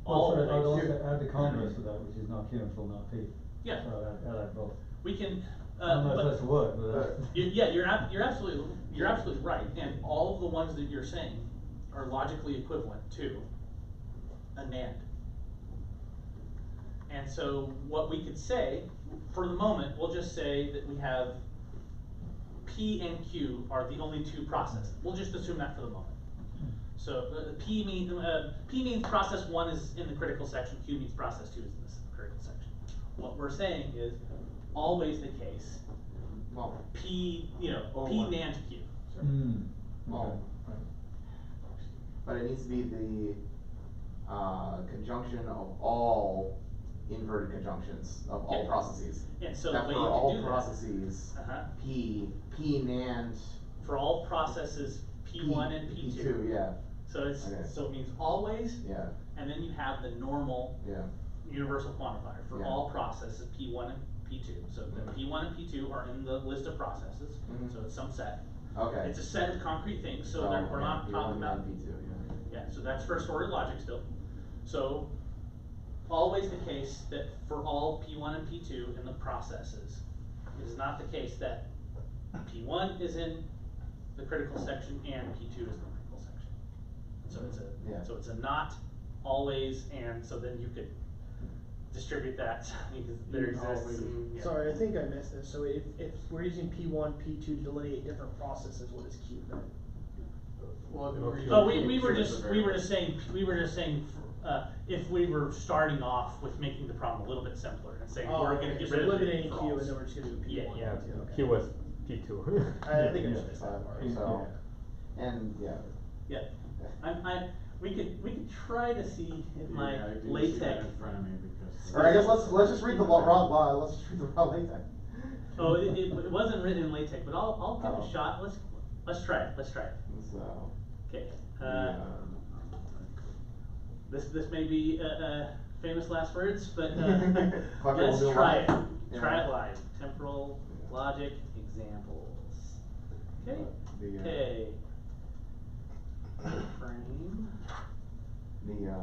S1: all
S6: Sorry, I'd
S1: the
S6: also add the converse to that, which is not Q until not P.
S1: Yeah.
S6: So I'd add both.
S1: we can
S6: I don't know if
S1: but
S6: that's a word, but that's.
S1: you're absolutely right, and all of the ones that you're saying are logically equivalent to an and. And so what we could say, for the moment, we'll just say that we have P and Q are the only two processes. We'll just assume that for the moment. So P means process 1 is in the critical section, Q means process 2 is in this critical section. What we're saying is always the case,
S3: well,
S1: P, P
S3: one.
S1: NAND Q.
S3: well, but it needs to be the conjunction of all inverted conjunctions of all
S1: Yeah.
S3: processes.
S1: And so
S3: That
S1: the way
S3: for
S1: you
S3: all
S1: can do
S3: processes,
S1: that,
S3: P NAND
S1: for all processes P1 and P2.
S3: P2, yeah,
S1: So it's
S3: Okay.
S1: so it means always,
S3: yeah,
S1: and then you have the normal
S3: yeah,
S1: universal quantifier for
S3: Yeah.
S1: all processes P1 and P2. So the
S3: Mhm.
S1: P1 and P2 are in the list of processes,
S3: Mhm.
S1: so it's some set.
S3: okay.
S1: It's a set of concrete things, so
S3: Oh,
S1: we're
S3: yeah,
S1: not talking
S3: P1
S1: about.
S3: and P2, yeah.
S1: Yeah, so that's first order logic still. So always the case that for all P1 and P2 in the processes, it is not the case that P1 is in the critical section and P2 is in the critical section. So
S3: Yeah.
S1: it's a not always, and so then you could distribute that because there exists.
S2: Always.
S1: Yeah.
S5: Sorry, I think I missed this. So if we're using P1, P2 to delineate different processes, what is Q then?
S2: Well,
S1: Oh, we were just saying if we were starting off with making the problem a little bit simpler and saying, we're gonna get
S5: so
S1: rid of
S5: eliminating
S1: it for
S5: Q
S1: all.
S5: and then we're just gonna do P1.
S1: Yeah,
S4: Yeah,
S5: okay.
S4: Q was P2.
S5: I think I missed that part.
S3: So, and, yeah.
S1: Yeah, we could try to see if my
S2: Yeah, I do see
S1: LaTeX.
S2: that in front of me because.
S3: Or I guess let's just read the raw, let's just read the raw LaTeX.
S1: Oh, it wasn't written in LaTeX, but I'll give it
S3: Oh.
S1: a shot. Let's try it.
S3: So.
S1: Okay.
S3: the,
S1: This may be famous last words, but
S3: Fuck it,
S1: let's
S3: we'll do
S1: try
S3: live.
S1: it.
S3: Yeah.
S1: Try it live. Temporal logic examples. Okay.
S3: The,
S1: Okay. Frame.
S3: the,
S1: Okay.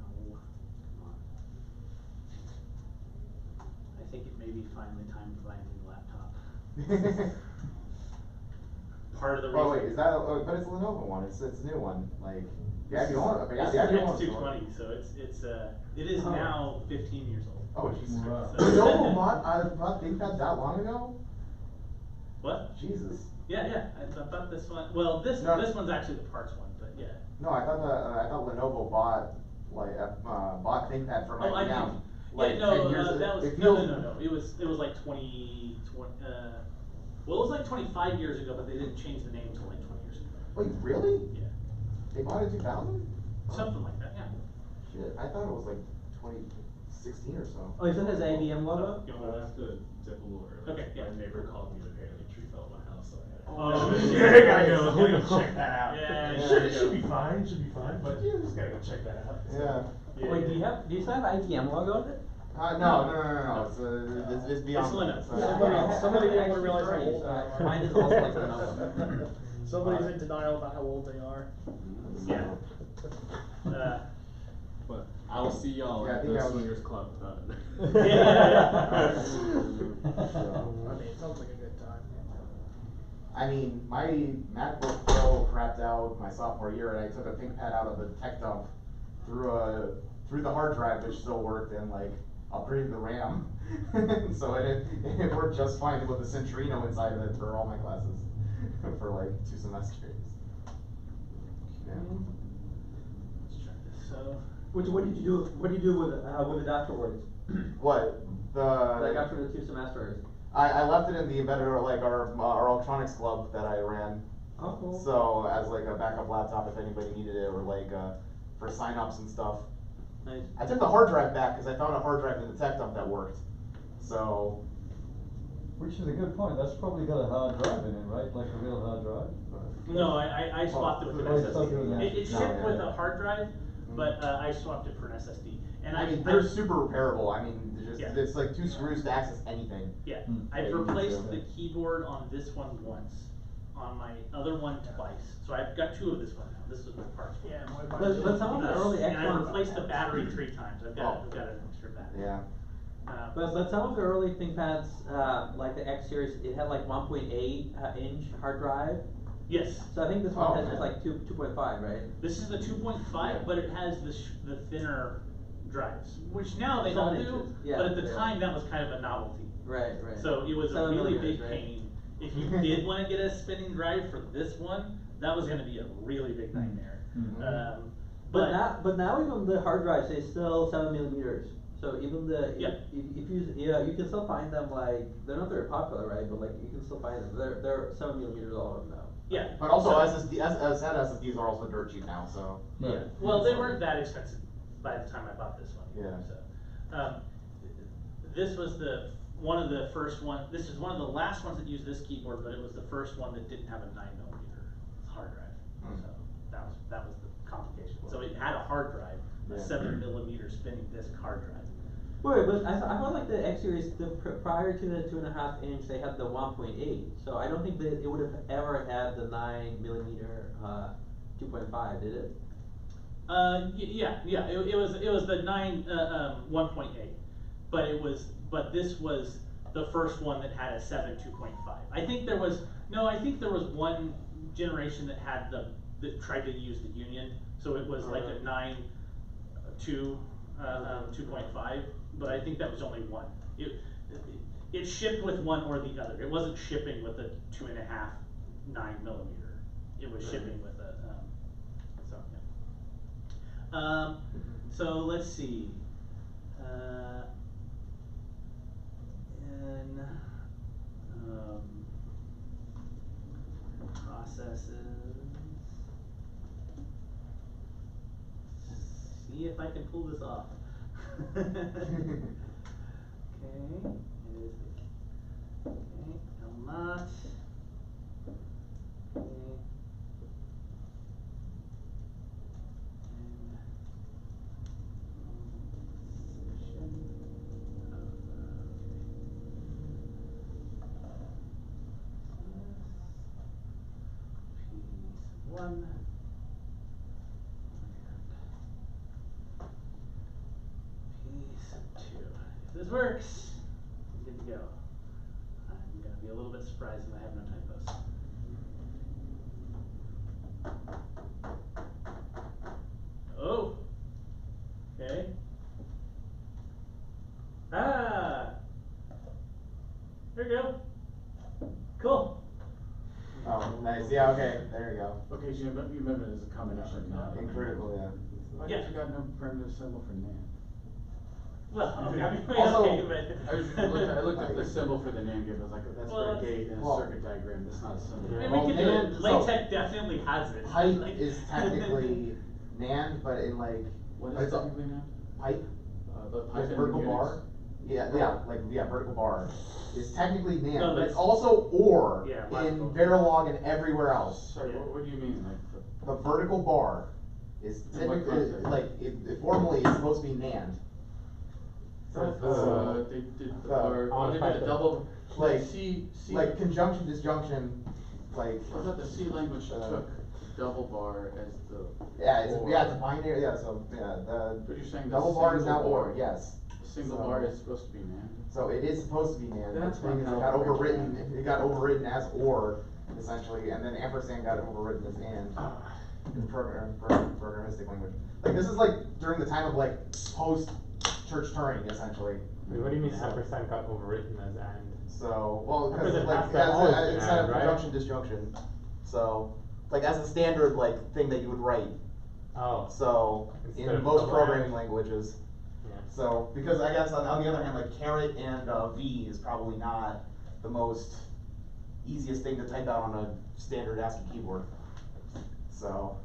S1: Oh, come on. I think it may be finally time to buy a new laptop. Part of the reason.
S3: oh wait, is that, but it's a Lenovo one, it's a new one, like, yeah, if you want,
S1: This
S3: yeah,
S1: is
S3: yeah, if you
S1: an
S3: want.
S1: X220, so it is now 15 years old.
S3: Oh, Jesus.
S6: Wow.
S3: Lenovo bought, I thought ThinkPad that long ago?
S1: What?
S3: Jesus.
S1: Yeah, I thought this one, well, this
S3: No.
S1: one's actually the parts one, but yeah.
S3: No, I thought Lenovo bought, like, bought ThinkPad from
S1: Oh, I
S3: now.
S1: think,
S3: Like
S1: yeah, no,
S3: 10 years
S1: that was,
S3: it
S1: no,
S3: feels-
S1: it was like 20, well, it was like 25 years ago, but they didn't change the name until like 20 years ago.
S3: Wait, really?
S1: Yeah,
S3: They bought it in 2000?
S1: something like that, yeah.
S3: Shit, I thought it was like 2016 or so.
S7: Oh, is it his ABM logo?
S1: You
S8: Well,
S1: wanna-
S8: that's the typical order.
S1: Okay, yeah.
S8: My neighbor called me, apparently a tree fell in my house, so I had.
S1: Oh,
S8: shit, I
S1: shit.
S8: know, I gotta go check that out.
S1: Yeah,
S8: Should
S1: yeah.
S8: be fine, but you just gotta go check that out.
S3: Yeah.
S7: Wait, do you still have IBM logo on it?
S3: No, it's beyond.
S1: It's Linux.
S5: Somebody didn't wanna realize how old they
S7: Uh,
S5: are.
S7: mine is also like Lenovo.
S5: Somebody's in denial about how old they are.
S1: Yeah.
S8: But I will see y'all
S3: Yeah, I
S8: at
S3: think
S8: the
S3: I was-
S8: swingers club.
S1: Yeah.
S5: I mean, it sounds like a good time.
S3: I mean, my MacBook Pro crapped out my sophomore year, and I took a ThinkPad out of the tech dump, through the hard drive, which still worked, and like upgraded the RAM. So it worked just fine with the Centrino inside of it for all my classes, for like 2 semesters. Yeah.
S1: Let's try this, so.
S7: What did you do with it afterwards?
S3: What
S7: Like after the 2 semesters?
S3: I left it in the embedded, or like our electronics club that I ran.
S7: Oh, cool.
S3: So as like a backup laptop if anybody needed it, or like for sign-ups and stuff.
S7: Nice.
S3: I took the hard drive back because I found a hard drive in the tech dump that worked. So.
S6: Which is a good point, that's probably got a hard drive in it, right, like a real hard drive?
S1: No, I swapped it with an
S6: Oh, you swapped it with an
S1: SSD. It
S3: No,
S1: shipped
S3: yeah,
S1: with
S3: yeah.
S1: a hard drive, but I swapped it for an SSD. And
S3: I mean, they're super repairable. I mean,
S1: Yeah.
S3: it's like 2 screws to access anything.
S1: Yeah,
S6: Hmm.
S1: I've
S3: Yeah, you can
S1: replaced
S3: do
S1: the
S3: it.
S1: keyboard on this one once, on my other one twice. So I've got 2 of this one now. This is the parts one.
S5: Yeah,
S7: But some of the early
S1: And I
S7: X1s.
S1: replaced the battery 3 times. I've got an extra battery.
S3: Yeah.
S7: But some of the early ThinkPads, like the X series, it had like 1.8 inch hard drive.
S1: Yes,
S7: So I think this one
S3: Oh,
S7: has just
S3: man.
S7: like 2.5, right?
S1: this is the 2.5,
S3: Yeah.
S1: but it has the thinner drives, which now they all
S7: 7
S1: do,
S7: inches, yeah,
S1: but at the
S7: yeah.
S1: time that was kind of a novelty.
S7: Right.
S1: So it was a
S7: 7
S1: really
S7: millimeters,
S1: big
S7: right?
S1: pain. If you did wanna get a spinning drive for this one, that was gonna be a really big nightmare.
S6: Mhm.
S7: But now even the hard drives is still 7 millimeters. So even the
S1: Yeah.
S7: if you can still find them, like they're not very popular, right? But like you can still find them. They're 7 millimeters all of them now.
S1: Yeah.
S3: But also
S1: so-
S3: SSD, SSDs are also dirt cheap now, so.
S1: Yeah,
S6: Right.
S1: well, they weren't that expensive by the time I bought this one.
S3: Yeah.
S1: So, this was one of the first one, this is one of the last ones that used this keyboard, but it was the first one that didn't have a 9mm hard drive.
S3: Hmm.
S1: So that was the complication. So it had a hard drive, a
S3: Yeah.
S1: 7mm spinning disk hard drive.
S7: Wait, but I thought like the X series, prior to the 2.5 inch, they had the 1.8. So I don't think that it would have ever had the 9mm 2.5, did it?
S1: Yeah, it was the 1.8, but this was the first one that had a 7 2.5. I think there was one generation that tried to use the union, so it was like a 9 2.5, but I think that was only one. It shipped with one or the other. It wasn't shipping with a 2.5 9mm. It was shipping with a so yeah. So let's see. In processes. See if I can pull this off. Okay, it is. Okay, no not. Okay. One. Piece 2. If this works, I'm good to go. I'm gonna be a little bit surprised if I have no typos. Oh. Okay. Ah. There you go. Cool.
S3: Oh, nice, yeah, okay, there you go.
S2: Okay, so you remember it as a combination of NAND.
S3: In critical, yeah.
S2: Why
S1: Yeah.
S2: you got no primitive symbol for NAND?
S1: Well, okay, I mean,
S3: Also,
S1: okay, but
S2: I looked at the symbol for the NAND gate, I was like, that's
S1: Well,
S2: for a gate and a
S3: well-
S2: circuit diagram, that's not a symbol.
S1: I mean,
S3: Well,
S1: we could do
S3: NAND,
S1: it.
S3: so-
S1: LaTeX definitely has it.
S3: Pipe
S1: Like-
S3: is technically NAND, but in like,
S2: What
S3: it's
S2: is
S3: a
S2: technically NAND?
S3: pipe,
S2: The pipe
S3: like
S2: in
S3: vertical
S2: Unix?
S3: bar. Yeah, vertical bar is technically NAND,
S1: No,
S3: but
S1: that's-
S3: it's also OR
S1: Yeah,
S3: in
S1: logical.
S3: Verilog and everywhere else.
S2: Sorry,
S1: Yeah.
S2: what do you mean, like,
S3: The vertical bar is
S2: In what
S3: typically,
S2: context?
S3: like, it formally is supposed to be NAND.
S2: they did the bar,
S4: I wanna
S2: they
S4: find
S2: did a
S4: the-
S2: double,
S3: like-
S2: C,
S3: Like conjunction, disjunction, like,
S2: I thought the C language took double bar as the.
S3: yeah, it's
S2: or.
S3: a binary, yeah, so, yeah,
S2: But you're saying the
S3: double bar is now
S2: single
S3: OR,
S2: bar.
S3: yes.
S2: The single
S3: So-
S2: bar is supposed to be NAND.
S3: So it is supposed to be NAND, but
S2: That's
S3: the thing is,
S2: not
S3: it
S2: how
S3: got
S2: it works,
S3: overwritten,
S2: man.
S3: it got overwritten as OR, essentially, and then ampersand got overwritten as AND. In programmistic language. Like, this is like during the time of like post-church Turing, essentially.
S4: Wait, what do you mean
S3: So-
S4: ampersand got overwritten as and?
S3: So, well, because
S4: Ampersand
S3: like,
S4: has to always be
S3: instead of
S4: and, right?
S3: conjunction, disjunction. So, like, as a standard, like, thing that you would write.
S4: Oh.
S3: So,
S4: Instead
S3: in
S4: of
S3: most
S4: double
S3: programming
S4: and.
S3: languages.
S4: Yeah.
S3: So, because I guess on the other hand, like, caret and V is probably not the most easiest thing to type out on a standard ASCII keyboard. So,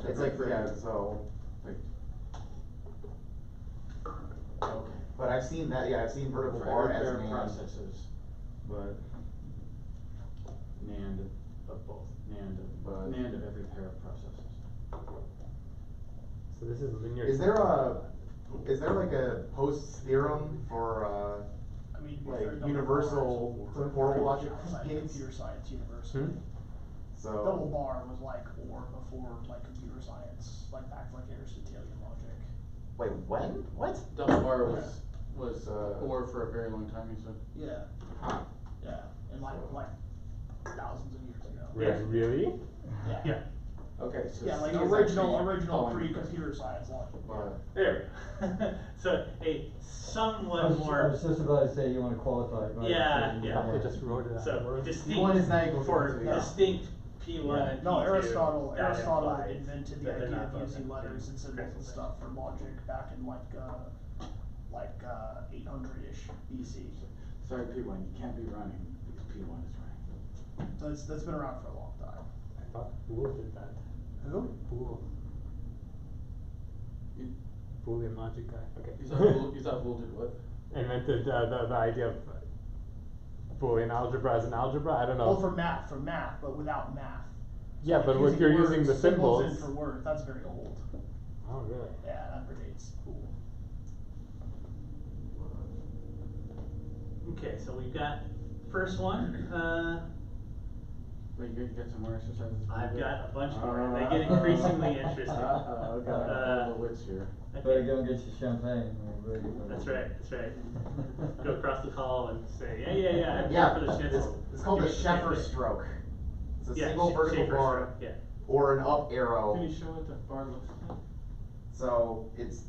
S3: it's like, yeah, so,
S2: Like. Okay.
S3: but I've seen that, yeah, I've seen vertical
S2: For
S3: bar
S2: every
S3: as
S2: pair of
S3: NAND,
S2: processes,
S3: but,
S2: NAND of both, NAND of every pair of processes.
S4: So this is linear.
S3: is there like a post theorem for,
S5: I mean,
S3: like,
S5: they're double
S3: universal
S5: bars
S3: temporal
S5: or
S3: logic
S5: outside
S3: gates?
S5: Computer science university.
S4: Hmm?
S5: Double
S3: So,
S5: bar was like or before like computer science, like back like Aristotelian logic.
S3: wait, when? What?
S2: Double bar was OR for a very long time, you said?
S5: Yeah,
S3: Huh.
S5: yeah, and like thousands of years ago.
S1: Yeah.
S4: Really?
S5: Yeah.
S1: Yeah.
S2: Okay, so
S5: Yeah, like
S2: C is
S5: original
S2: actually following the
S5: pre-computer science logic.
S2: bar.
S1: There we go. So a
S6: I
S1: somewhat
S6: was
S1: more,
S6: just about to say you wanna qualify it, right?
S1: Yeah,
S6: So you-
S1: yeah.
S4: They just wrote it out.
S1: so distinct
S3: P1 is not equal to
S1: for
S3: one, so yeah.
S1: distinct P1 and P2.
S5: No, Aristotle
S1: that
S5: Aristotle
S1: implies
S5: invented the
S1: that they're
S5: idea
S1: not
S5: of
S1: both
S5: using
S1: in
S5: letters and symbols
S1: critical
S5: and
S1: sense.
S5: stuff for logic back in like 800-ish BC.
S2: Sorry, P1, you can't be running because P1 is running.
S5: So that's been around for a long time.
S4: I thought Boole did that.
S5: Who?
S4: Boole.
S2: You-
S4: Boolean logic guy. Okay.
S2: You thought Boole did what?
S4: Invented the idea of Boolean algebra as an algebra. I don't know.
S5: Well, for math, but without math.
S4: Yeah,
S5: Like
S4: but if you're
S5: words,
S4: using the
S5: in
S4: symbols.
S5: for words, that's very old.
S4: Oh really?
S5: Yeah, that predates Boole.
S1: Okay, so we've got first one.
S2: Wait, you got some more exercises?
S1: I've got a bunch more, and they get increasingly interesting.
S2: Uh-oh, got all the wits here.
S6: Better go and get your champagne, we're ready for
S1: That's
S6: it.
S1: right, that's right. Go across the hall and say, yeah, I'm
S3: Yeah,
S1: here for the schnitzel.
S3: it's called the
S1: Give me
S3: Sheffer
S1: schnitzel.
S3: stroke. It's a
S1: Yeah,
S3: single vertical
S1: Schaefer
S3: bar,
S1: stroke, yeah.
S3: or an up arrow.
S8: Can you show what the bar looks like?
S3: So it's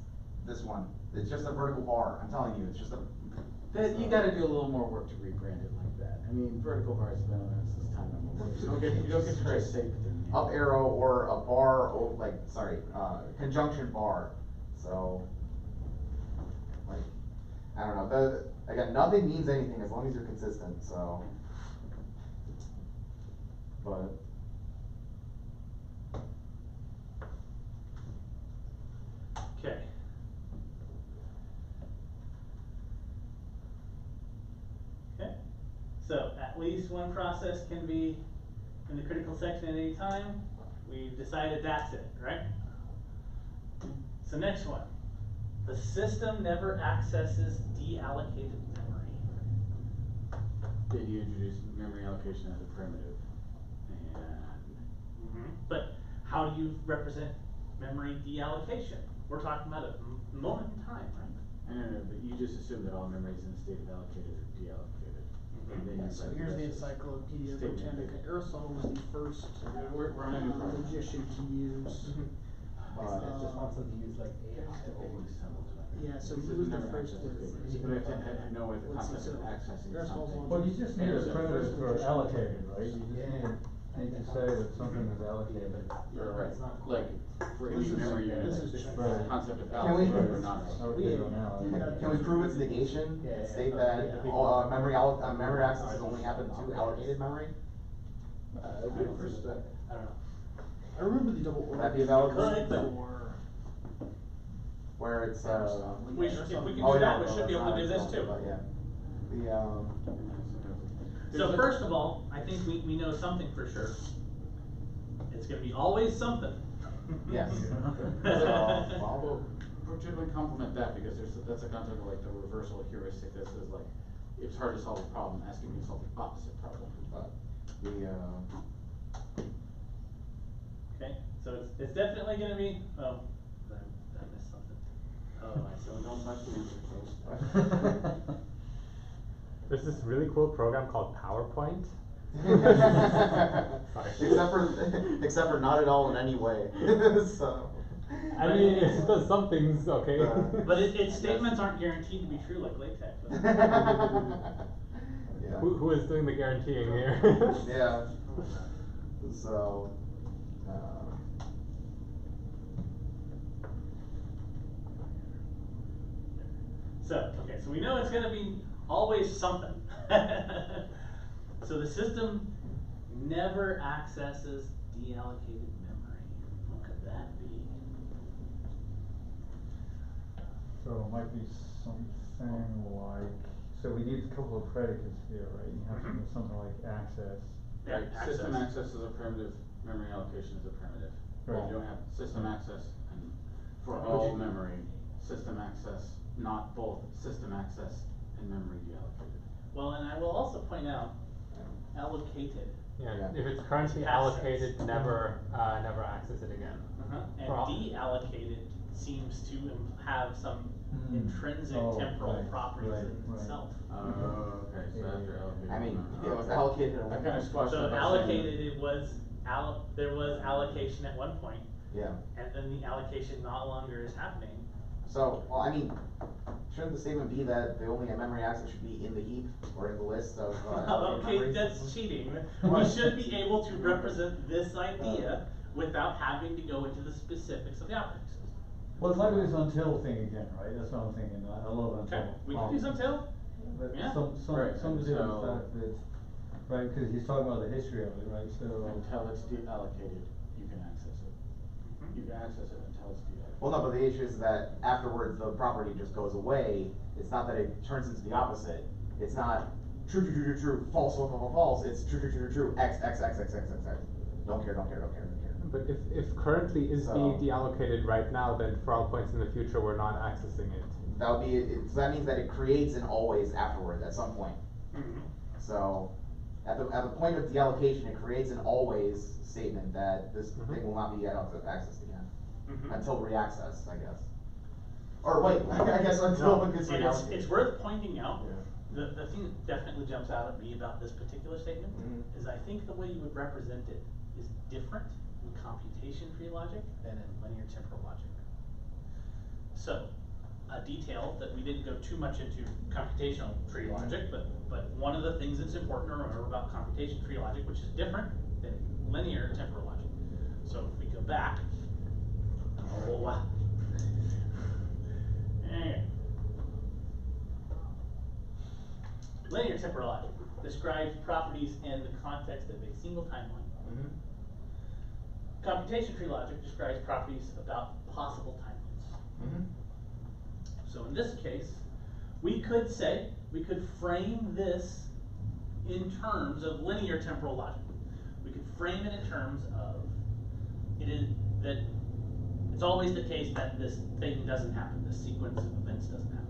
S3: this one. It's just a vertical bar. I'm telling you, it's just a.
S2: You gotta do a little more work to rebrand it like that. I mean, vertical bars have been around since time immemorial. You don't get to just say put them in.
S3: Up arrow or a bar, or like, sorry, conjunction bar. So, like, I don't know. Again, nothing means anything as long as you're consistent. So, but.
S1: Okay. Okay, so at least one process can be in the critical section at any time. We've decided that's it, right? So next one, the system never accesses deallocated memory.
S2: Did you introduce memory allocation as a primitive? And
S1: But how do you represent memory deallocation? We're talking about a moment in time, right?
S2: I don't know, but you just assume that all memories in the state of allocated are deallocated. And then you
S5: So
S2: write
S5: here's the
S2: rest as
S5: Encyclopedia
S2: statement
S5: Britannica.
S2: data.
S5: Aristotle was the first
S2: We're on a new program.
S5: logician to use.
S3: Just
S5: wants
S3: them to use like
S5: Yeah, so
S2: This
S5: he
S2: is
S5: was the
S2: never
S5: first
S2: accessed
S5: to.
S2: as But I have to know what the
S5: Let's see,
S2: concept of
S5: so
S2: accessing
S5: Aristotle's
S2: something.
S5: one-
S6: Well, you just need a
S2: Yeah,
S6: primitive for
S5: first
S6: allocated, right? You just need to say that something is allocated.
S2: Right, like, for any
S5: This is-
S2: memory
S5: this
S2: unit,
S5: is
S2: the
S6: Right.
S2: concept of
S3: Can we-
S2: allocated or not allocated.
S6: Allocated or not allocated.
S3: Can we prove its negation?
S6: Yeah,
S3: State
S6: yeah.
S3: that memory memory accesses only happen to allocated memory.
S1: I don't know.
S5: I remember the double
S3: Would that be
S5: order
S3: valid?
S1: Could, but-
S5: for.
S3: Where it's
S1: If we can
S3: oh,
S1: do
S3: yeah,
S1: that, we
S3: no,
S1: should be
S3: that's
S1: able to do
S3: not
S1: this too.
S3: but yeah. The
S1: So first of all, I think we know something for sure. It's gonna be always something.
S3: Yes.
S2: Well, particularly complement that, because that's a concept of like the reversal heuristic that says like, it's hard to solve a problem, asking me to solve the opposite problem. But
S1: Okay, so it's definitely gonna be, oh, did I miss something? Oh, I still don't touch the answer first.
S4: There's this really cool program called PowerPoint.
S3: except for not at all in any way. So.
S4: I mean, it does some things, okay?
S1: But its statements aren't guaranteed to be true like latex.
S3: Yeah.
S4: Who is doing the guaranteeing here?
S3: Yeah. So.
S1: So, okay, so we know it's gonna be always something. So the system never accesses deallocated memory. What could that be?
S6: So it might be something like, so we need a couple of predicates here, right? You have something like access.
S1: Yeah,
S2: Right, system access is a primitive, memory allocation is a primitive.
S6: Right.
S2: You don't have system access and for all memory, system access, not both system access and memory deallocated.
S1: Well, and I will also point out, allocated.
S4: Yeah, if it's currently
S1: Access.
S4: allocated, never access it again.
S1: And
S4: For all-
S1: deallocated seems to have some intrinsic
S6: Oh,
S1: temporal
S6: right,
S1: properties
S6: right,
S1: in
S6: right.
S1: itself.
S2: Oh, okay, so after allocated.
S3: I mean,
S2: memory.
S3: it was allocated at
S2: I
S3: one
S2: kinda
S3: point.
S2: squashed
S1: So
S2: that by saying-
S1: allocated, there was allocation at one point,
S3: Yeah.
S1: and then the allocation no longer is happening.
S3: So, well, I mean, shouldn't the statement be that the only memory access should be in the heap or in the list of allocated
S1: Okay,
S3: memories?
S1: that's cheating. We should be able to represent this idea without having to go into the specifics of the operating system.
S6: Well, it's like this until thing again, right? That's what I'm thinking. I love until.
S1: Okay, we can use until.
S6: But
S1: Yeah.
S2: Right,
S6: some to do with the
S2: until-
S6: fact that, right, cause he's talking about the history of it, right, so.
S2: Until it's deallocated, you can access it. You can access it until it's deallocated.
S3: Well, no, but the issue is that afterwards the property just goes away. It's not that it turns into the opposite. It's not true, true, true, true, true, false, false, false, false. It's true, true, true, true, true, X, X, X, X, X, X, X. Don't care, don't care, don't care, don't care.
S4: But if currently is being
S3: So-
S4: deallocated right now, then for all points in the future, we're not accessing it.
S3: That would be so that means that it creates an always afterward at some point. So at the point of deallocation, it creates an always statement that this thing will not be accessed again until reaccessed, I guess. Or wait, I guess until it gets
S1: And
S3: reallocated.
S1: it's worth pointing out, the thing that definitely jumps out at me about this particular statement is I think the way you would represent it is different in computation tree logic than in linear temporal logic. So, a detail that we didn't go too much into computational tree logic, but one of the things that's important to remember about computation tree logic, which is different than linear temporal logic. So if we go back, oh wow. Linear temporal logic describes properties in the context of a single timeline. Computation tree logic describes properties about possible timelines. So in this case, we could frame this in terms of linear temporal logic. We could frame it in terms of, that it's always the case that this thing doesn't happen, this sequence of events doesn't happen.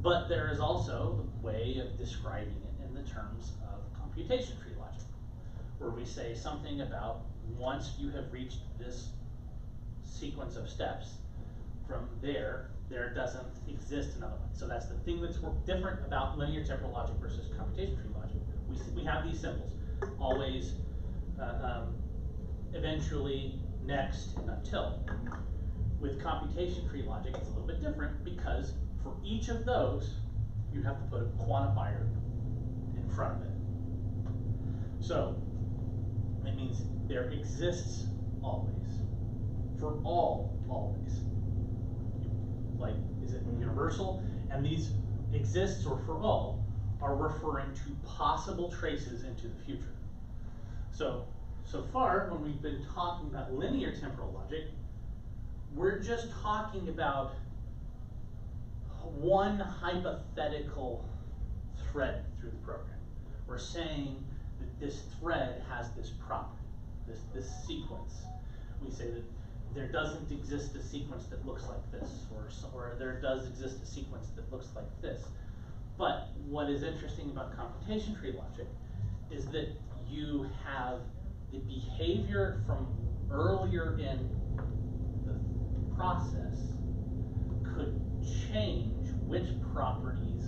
S1: But there is also a way of describing it in the terms of computation tree logic, where we say something about once you have reached this sequence of steps, from there doesn't exist another one. So that's the thing that's different about linear temporal logic versus computation tree logic. We have these symbols, always, eventually, next, and until. With computation tree logic, it's a little bit different because for each of those, you have to put a quantifier in front of it. So, it means there exists always. For all, always. Like, is it universal? And these exists or for all are referring to possible traces into the future. So far, when we've been talking about linear temporal logic, we're just talking about one hypothetical thread through the program. We're saying that this thread has this property, this sequence. We say that there doesn't exist a sequence that looks like this, or there does exist a sequence that looks like this. But what is interesting about computation tree logic is that you have the behavior from earlier in the process could change which properties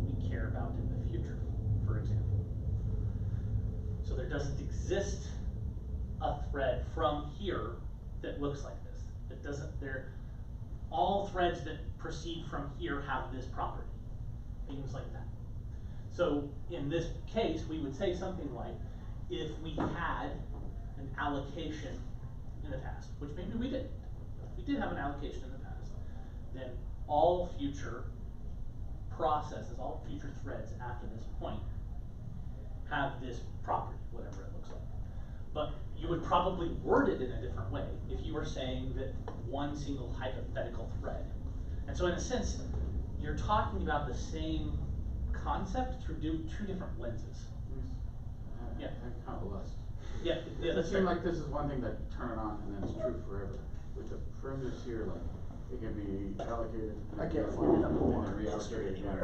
S1: we care about in the future, for example. So there doesn't exist a thread from here that looks like this. It doesn't, all threads that proceed from here have this property. Things like that. So in this case, we would say something like, if we had an allocation in the past, which maybe we didn't. If we did have an allocation in the past, then all future processes, all future threads after this point have this property, whatever it looks like. But you would probably word it in a different way if you were saying that one single hypothetical thread. And so in a sense, you're talking about the same concept through two different lenses. Yeah.
S2: I'm kind of lost.
S1: Yeah,
S2: It seems like this is one thing that you turn it on and then it's true forever. With the primitives here, like, it can be allocated and
S5: I
S2: then
S5: can't find the double bar
S2: reallocated again.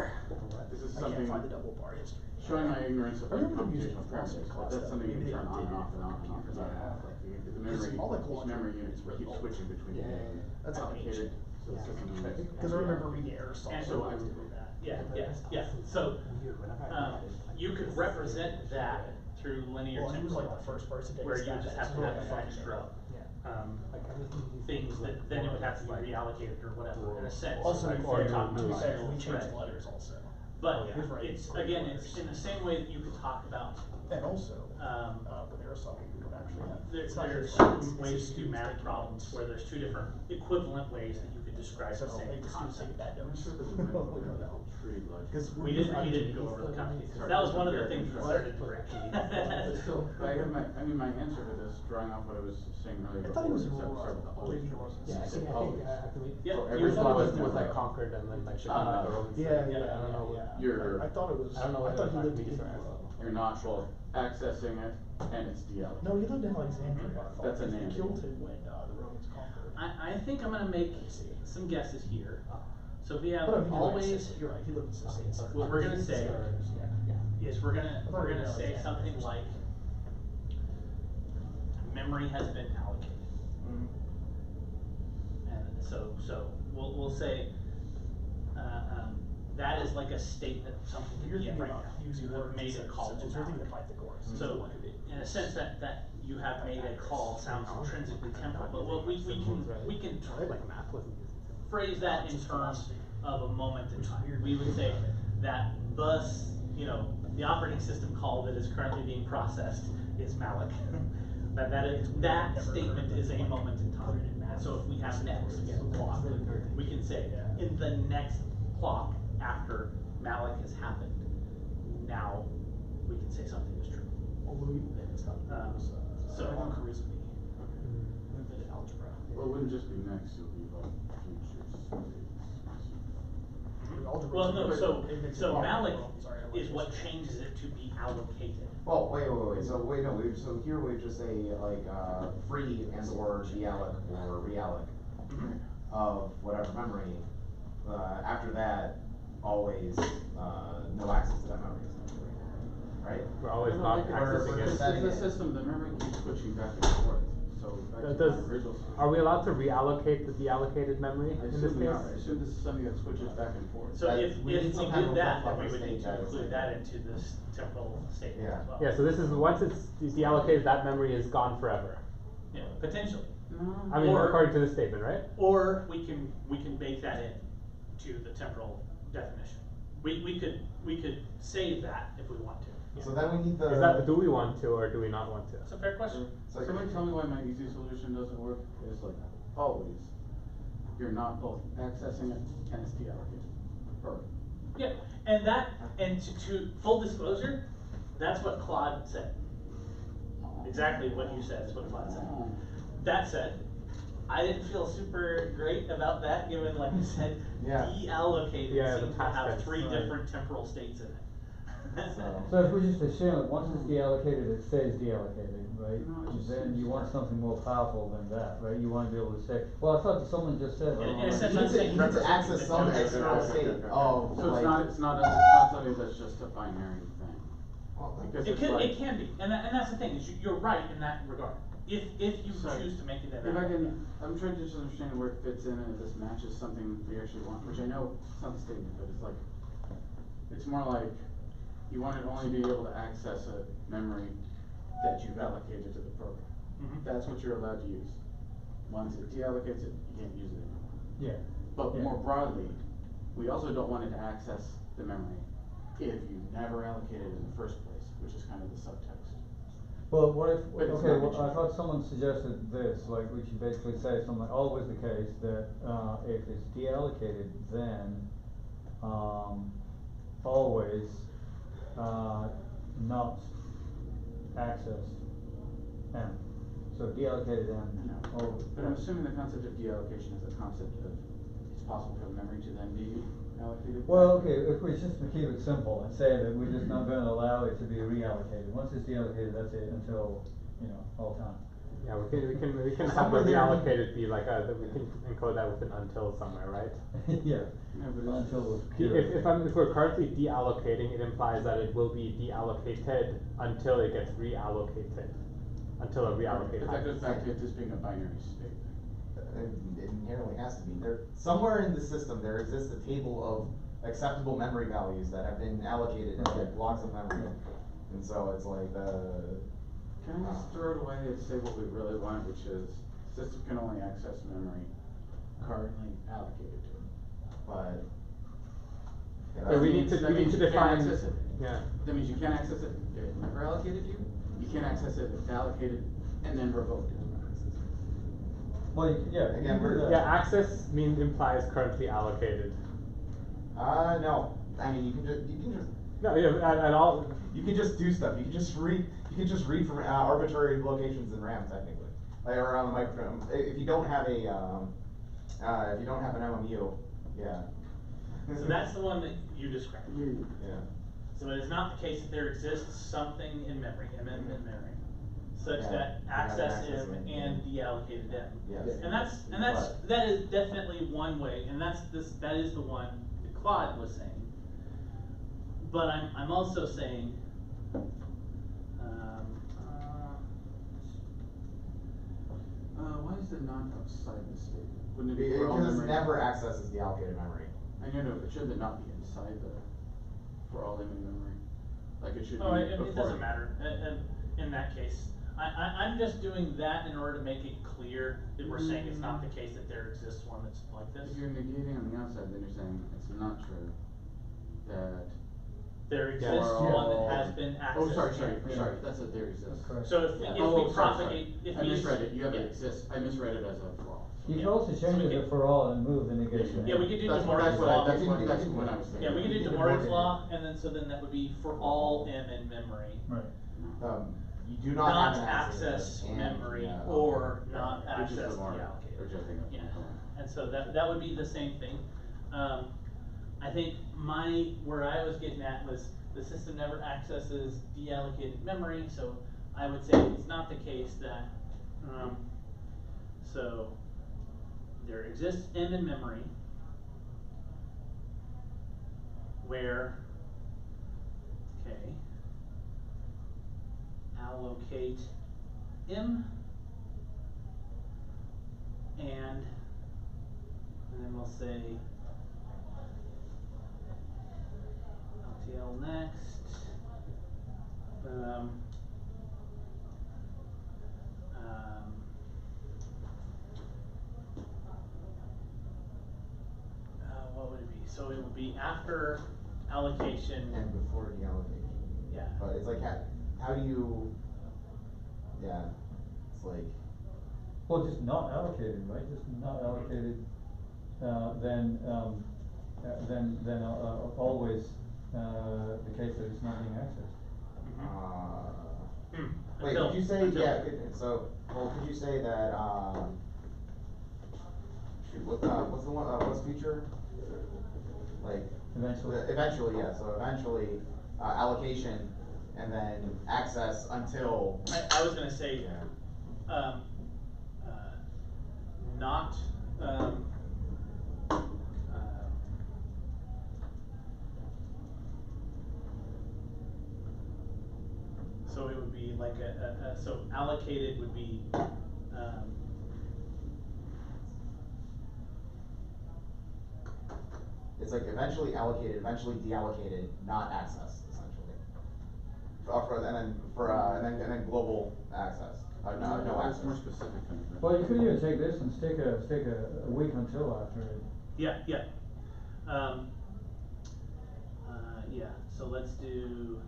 S2: This is
S5: I can't
S2: something
S5: find the double bar history.
S2: showing my ignorance of
S5: I remember them using
S2: computational primitives,
S5: class
S2: but that's something you
S5: maybe
S2: can turn
S5: they
S2: on and
S5: did
S2: off
S5: it
S2: and
S5: for
S2: off and off and
S5: computers.
S2: on. Like the
S5: Because
S2: memory,
S5: all the
S2: each
S5: logic
S2: memory
S5: is
S2: units
S5: really
S2: keep
S5: old.
S2: switching between
S5: That's how
S2: allocated. So the system knows.
S5: Because I remember reading Aristotle.
S1: And so
S5: I did that.
S1: Yeah. So you could represent that through linear
S5: Well, he was
S1: temporal
S5: like the first person to
S1: where you
S5: establish
S1: just have to
S5: that.
S1: have an extra things that then it would have to be reallocated or whatever in a sense.
S5: Also,
S1: Like,
S5: to
S1: you're
S5: be
S1: talking
S5: fair,
S1: about
S5: we changed
S1: thread.
S5: letters also.
S1: But
S5: He was writing
S1: it's
S5: Greek
S1: again,
S5: letters.
S1: it's in the same way that you could talk about.
S5: And also,
S1: Um,
S5: with Aristotle, we would actually have.
S1: There's
S5: it's not
S1: certain
S5: his students,
S1: ways
S5: it's
S1: to do
S5: his
S1: math
S5: students
S1: problems
S5: taking
S1: where there's two different equivalent ways that you could describe
S5: So
S1: the
S5: they'll
S1: same
S5: make the students take
S1: concept.
S5: bad
S2: I'm
S5: notes.
S2: sure there's a
S5: We know
S2: method
S5: that.
S2: called tree logic.
S5: Because
S1: We didn't go over the computation. That was one of the things we started to break.
S2: Still, I have my answer to this, drawing off what I was saying earlier.
S5: I thought he was
S2: before,
S5: in
S2: except
S5: Roman.
S2: for the
S5: I
S2: always.
S5: believe he was.
S4: Yeah, I think
S2: Always.
S1: Yeah,
S2: For
S1: you
S2: every
S1: were-
S2: was
S4: was like conquered and then like became like a Roman
S1: Yeah,
S4: city.
S1: yeah,
S4: I don't know.
S2: You're-
S5: I thought it was.
S4: I don't know
S5: I
S4: whether
S5: thought
S4: it was
S5: he lived in.
S4: Archimedes or
S2: You're not both accessing it and it's deallocated.
S5: No, he lived in Alexandria. I thought.
S2: That's a
S5: They
S2: name.
S5: killed him when the Romans conquered.
S1: I think I'm gonna make some guesses here. So we have
S5: But I mean,
S1: always,
S5: you're right. He lived in Sicily.
S1: what we're gonna say
S5: Yeah.
S1: is we're
S5: I thought
S1: gonna
S5: it was
S1: say
S5: Alexandria
S1: something
S5: or
S1: like memory has been allocated. And so we'll say that is like a statement, something
S5: You're
S1: to get
S5: thinking
S1: right
S5: about
S1: now.
S5: using
S1: You have
S5: words
S1: made a
S5: instead of
S1: call to
S5: sentences. You're thinking
S1: value.
S5: of Pythagoras.
S1: So in a sense that you have made a call sounds intrinsically temporal, but what we can
S4: Like math wasn't using symbols.
S1: phrase that in terms of a moment in time. We would say that thus, the operating system call that is currently being processed is malloc. that statement is a moment in time. And so if we have next clock, we can say in the next clock after malloc has happened, now we can say something is true. So
S5: algebra.
S2: Well, it wouldn't just be next, it would be like futures.
S1: well, no. So malloc is what changes it to be allocated.
S3: Well, wait, so here we just say like, free and or dealloc or realloc of whatever memory. After that, always, no access to that memory, essentially, right?
S4: We're always not accessing
S2: It's
S4: it.
S2: the system, the memory keeps switching back and forth, so back to
S4: Does,
S2: my original.
S4: are we allowed to reallocate the deallocated memory
S2: I
S4: in this
S2: assume we
S4: case?
S2: are, I assume this is something that switches back and forth.
S1: So
S3: That-
S1: if
S3: we
S1: we
S3: need some kind of
S1: did that, then
S3: buffer
S1: we would
S3: state
S1: need to
S3: that is
S1: include
S3: like
S1: that
S3: that.
S1: into this temporal statement
S3: Yeah.
S1: as well.
S4: Yeah, so this is, once it's deallocated, that memory is gone forever.
S1: Yeah, potentially.
S4: I mean,
S1: Or-
S4: according to the statement, right?
S1: Or we can bake that in to the temporal definition. We could save that if we want to.
S3: So then we need the.
S4: Is that, do we want to or do we not want to?
S1: That's a fair question.
S3: So
S2: Somebody tell me why my easy solution doesn't work, it's like, always, you're not both accessing it and it's deallocated. Or,
S1: Yeah, and to full disclosure, that's what Claude said. Exactly what you said is what Claude said. That said, I didn't feel super great about that, given, like you said,
S3: Yeah.
S1: deallocated
S4: Yeah, the
S1: seems to
S4: past
S1: have
S4: tense,
S1: three
S6: right.
S1: different temporal states in it.
S6: So if we just assume that once it's deallocated, it stays deallocated, right?
S2: No, it just
S6: Then
S2: seems
S6: you want
S2: like-
S6: something more powerful than that, right? You wanna be able to say, well, I thought that someone just said.
S1: In
S6: oh,
S1: a sense,
S3: You
S1: I'm
S3: need to,
S1: saying
S3: you need to
S1: represent
S3: access
S1: the
S3: some
S1: temporal
S3: external
S1: state.
S3: state of,
S2: so
S3: like.
S2: it's not something that's just a binary thing.
S3: Well,
S2: Because
S1: It
S2: it's
S1: can,
S2: like,
S1: it can be, and that's the thing, is you're right in that regard. If you
S2: Sorry.
S1: choose to make it that
S2: if I
S1: way.
S2: can, I'm trying to just understand where it fits in and if this matches something we actually want, which I know it's not the statement, but it's like, it's more like, you want to only be able to access a memory that you've allocated to the program.
S1: Mhm.
S2: That's what you're allowed to use. Once it deallocates it, you can't use it anymore.
S6: Yeah.
S2: But
S6: Yeah.
S2: more broadly, we also don't want it to access the memory if you never allocated it in the first place, which is kind of the subtext.
S6: Well, what if,
S2: But it's
S6: okay,
S2: not
S6: well, I
S2: mentioned.
S6: thought someone suggested this, like, we should basically say something like, always the case, that, if it's deallocated, then, always, not accessed M. So deallocated M, always.
S2: But I'm assuming the concept of deallocation is a concept of, it's possible for the memory to then be allocated.
S6: Well, okay, if we just keep it simple and say that we're just not gonna allow it to be reallocated, once it's deallocated, that's it until, all time.
S4: Yeah, we can have the reallocated be like, that we can encode that with an until somewhere, right?
S6: Yeah,
S2: Yeah, but it's
S6: until.
S4: If we're currently deallocating, it implies that it will be deallocated until it gets reallocated, until a reallocate
S2: But that goes
S4: happens.
S2: back to it just being a binary state.
S3: It inherently has to be. There, somewhere in the system, there exists a table of acceptable memory values that have been allocated as like blocks of memory. And so it's like,
S2: Can I just throw it away and say what we really want, which is, system can only access memory currently allocated to it.
S3: but. yeah,
S4: So
S3: that's-
S4: we need to
S2: That means you can't
S4: define,
S2: access it.
S4: yeah.
S2: That means you can't access it if it's never allocated to you, you can't access it if it's allocated and then revoked.
S6: Well, yeah. you
S3: Again,
S6: can do
S3: we're-
S6: that.
S4: Yeah, access implies currently allocated.
S3: No, I mean, you can just,
S4: No, yeah, at all,
S3: you can just do stuff, you can just read from arbitrary locations in RAM technically, like around the microphone. If you don't have a, if you don't have an MMU, yeah.
S1: So that's the one that you described.
S3: Yeah.
S1: So it is not the case that there exists something in memory, M in memory, such
S3: Yeah,
S1: that
S3: you have
S1: access
S3: access
S1: M
S3: M,
S1: and deallocated M.
S3: Yes.
S1: That is definitely one way, and that is the one that Claude was saying. But I'm also saying,
S2: Why is the not outside the state? Wouldn't it be for all
S3: Because
S2: memory?
S3: never accesses the allocated memory.
S2: I know, but should it not be inside for all memory? Like it should be
S1: oh,
S2: before.
S1: it doesn't matter, in that case. I'm just doing that in order to make it clear that we're saying it's not the case that there exists one that's like this.
S2: If you're negating on the outside, then you're saying it's not true that.
S1: There exists
S2: for
S1: one
S2: all-
S1: that has been accessed.
S2: Oh, sorry,
S6: Yeah.
S2: sorry, that's what there exists.
S6: Correct.
S1: So if,
S2: Yeah.
S1: if
S2: Oh,
S1: we
S2: sorry,
S1: propagate,
S2: sorry.
S1: if
S2: I
S1: we
S2: misread it, you have
S1: yeah.
S2: it exists, I misread it as a flaw.
S6: You can
S1: Yeah.
S6: also
S1: So
S6: change
S1: we
S6: it
S1: can-
S6: for all and move the negation.
S1: Yeah, we could do
S2: That's what,
S1: Demorge's
S2: that's what
S1: law.
S2: that's what I was thinking.
S1: Yeah, we could do
S6: You can
S1: Demorge's
S6: avoid it.
S1: law, and then so then that would be for all M in memory.
S6: Right.
S3: You do not
S1: Not
S3: have an
S1: access
S3: and,
S1: memory
S3: yeah,
S1: or
S3: okay.
S1: not
S2: Which is the
S1: access
S2: more-
S1: deallocated.
S2: which I think is
S1: Yeah,
S2: more
S1: and so that would be the same thing. I think where I was getting at was the system never accesses deallocated memory, so I would say it's not the case that, so there exists M in memory where, okay, allocate M and then we'll say LTL next. What would it be? So it would be after allocation.
S3: And before deallocation.
S1: Yeah.
S3: But it's like, how do you, yeah, it's like,
S6: Well, just not allocated, right? Just not allocated, then always, the case that it's not being accessed.
S3: wait,
S1: Until-
S3: could you say,
S1: until-
S3: yeah, so, well, could you say that, shoot, what's the one, what's future? Like.
S6: Eventually.
S3: Eventually, yeah, so eventually, allocation, and then access until.
S1: I was gonna say,
S3: Yeah.
S1: not, so it would be like so allocated would be,
S3: It's like eventually allocated, eventually deallocated, not access, essentially. And then global access, no
S2: That's
S3: access.
S2: more specific than.
S6: Well, you could even take this and stick a week until after it.
S1: yeah, yeah. Yeah, so let's do.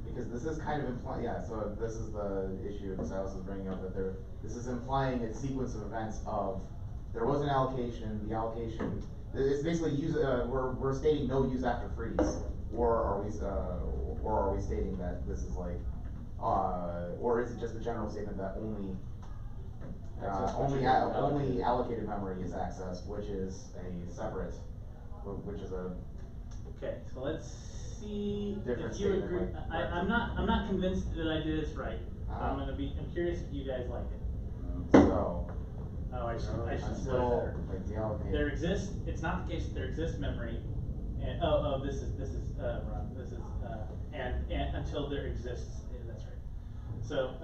S3: Because this is kind of implying, yeah, so this is the issue that Silas is bringing up, that this is implying a sequence of events of, there was an allocation, the allocation, it's basically we're stating no use after freeze, or are we stating that this is like, or is it just a general statement that only allocated memory is accessed, which is a separate, which is a.
S1: Okay, so let's see
S3: Different
S1: if you
S3: statement,
S1: agree.
S3: like,
S1: I'm not convinced that I did this right.
S3: Ah.
S1: I'm curious if you guys like it.
S3: So.
S1: Oh, I should split it
S3: Until,
S1: better.
S3: like, deallocated.
S1: There exists, it's not the case that there exists memory, and, this is, Ron, this is, and until there exists, yeah, that's right. So,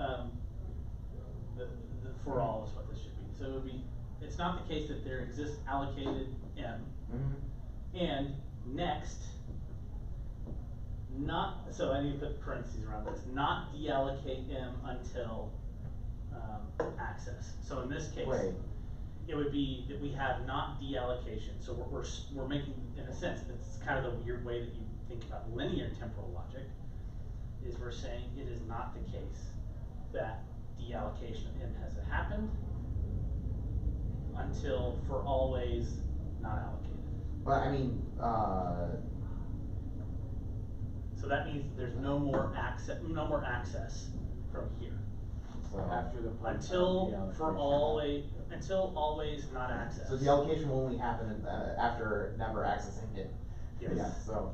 S1: the for all is what this should be. So it would be, it's not the case that there exists allocated M,
S3: Mhm.
S1: and next, not, so I need to put parentheses around this, not deallocate M until, access. So in this case,
S3: Wait.
S1: it would be that we have not deallocation. So we're making, in a sense, it's kind of the weird way that you think about linear temporal logic, is we're saying it is not the case that deallocation of M has happened until for always not allocated.
S3: But I mean,
S1: So that means there's no more access from here.
S3: so
S2: After the.
S1: Until always not access.
S3: So the allocation will only happen after never accessing it.
S1: Yes.
S3: Yeah, so,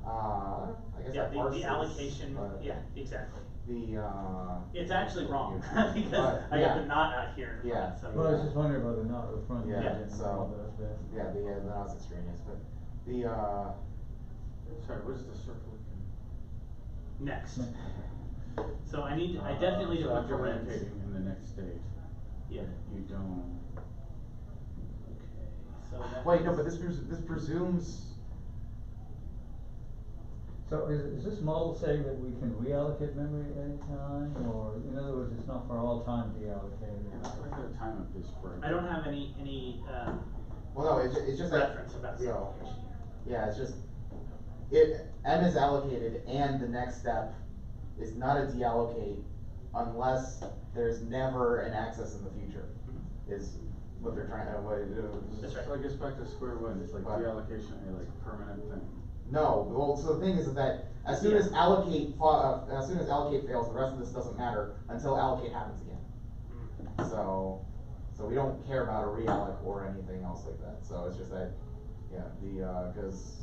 S3: I guess
S1: Yeah,
S3: that
S1: the
S3: parses,
S1: allocation,
S3: but
S1: yeah, exactly.
S3: The,
S1: It's actually wrong,
S3: But,
S1: because I got
S3: yeah.
S1: the not out here in
S3: Yeah.
S1: front, so.
S6: Well, I was just wondering about the knot at the front.
S3: Yeah,
S6: and
S3: so-
S6: that's bad.
S3: yeah, the not's extraneous, but the,
S2: Sorry, what is the circle?
S1: Next. So I definitely need to
S2: So
S1: put
S2: after
S1: parens.
S2: relocating in the next state,
S1: Yeah.
S2: you don't.
S1: Okay, so that.
S3: Wait, no, but this presumes,
S6: So is this model saying that we can reallocate memory at any time, or in other words, it's not for all time deallocated?
S2: Yeah, I like the time of this break.
S1: I don't have any,
S3: well, no, it's just that,
S1: reference about
S3: so,
S1: reallocation here.
S3: yeah, it's just, M is allocated and the next step is not a deallocate unless there's never an access in the future, is what they're trying to,
S1: That's right.
S2: So I guess back to square one, it's like
S3: What?
S2: deallocation, a like permanent thing.
S3: No, well, so the thing is that as soon as allocate fails, the rest of this doesn't matter until allocate happens again. So we don't care about a realloc or anything else like that, so it's just that, yeah, cause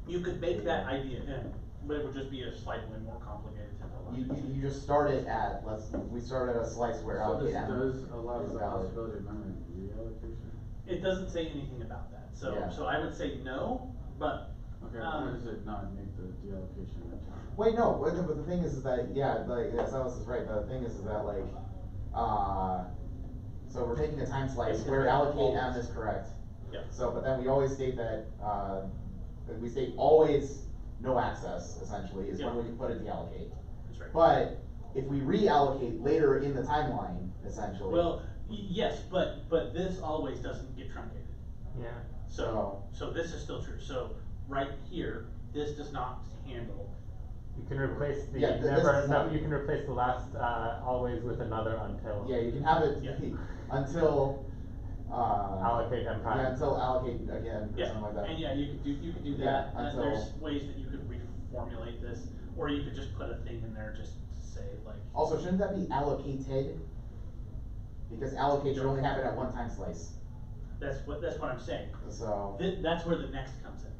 S1: You could make that idea in, but it would just be a slightly more complicated temporal logic.
S3: you just start it at, we start at a slice where
S2: So
S3: allocate
S2: this
S3: M
S2: does allow
S3: is
S2: the
S3: valid.
S2: possibility of memory reallocation?
S1: It doesn't say anything about that, so,
S3: Yeah.
S1: so I would say no, but,
S2: Okay, why does it not make the deallocation in time?
S3: Wait, no, but the thing is that, yeah, like, Silas is right, the thing is that like, so we're taking a time slice
S1: It's
S3: where
S1: correct.
S3: allocate M is correct.
S1: yeah.
S3: So, but then we always state that, we state always no access, essentially, is when
S1: Yeah.
S3: we can put a deallocate.
S1: That's right.
S3: But if we reallocate later in the timeline, essentially.
S1: Well, yes, but this always doesn't get truncated.
S4: Yeah.
S1: So this is still true, so right here, this does not handle.
S4: You can replace the
S3: Yeah, this
S4: never,
S3: is not-
S4: you can replace the last, always with another until.
S3: Yeah, you can have it
S1: Yeah.
S3: until,
S4: Allocate M prime.
S3: yeah, until allocate again, or
S1: Yeah,
S3: something like that.
S1: and yeah, you could do
S3: Yeah,
S1: that, and
S3: until-
S1: there's ways that you could reformulate this, or you could just put a thing in there just to say like.
S3: Also, shouldn't that be allocated? Because allocate should only happen at one time slice,
S1: That's what I'm saying.
S3: so,
S1: That's where the next comes in.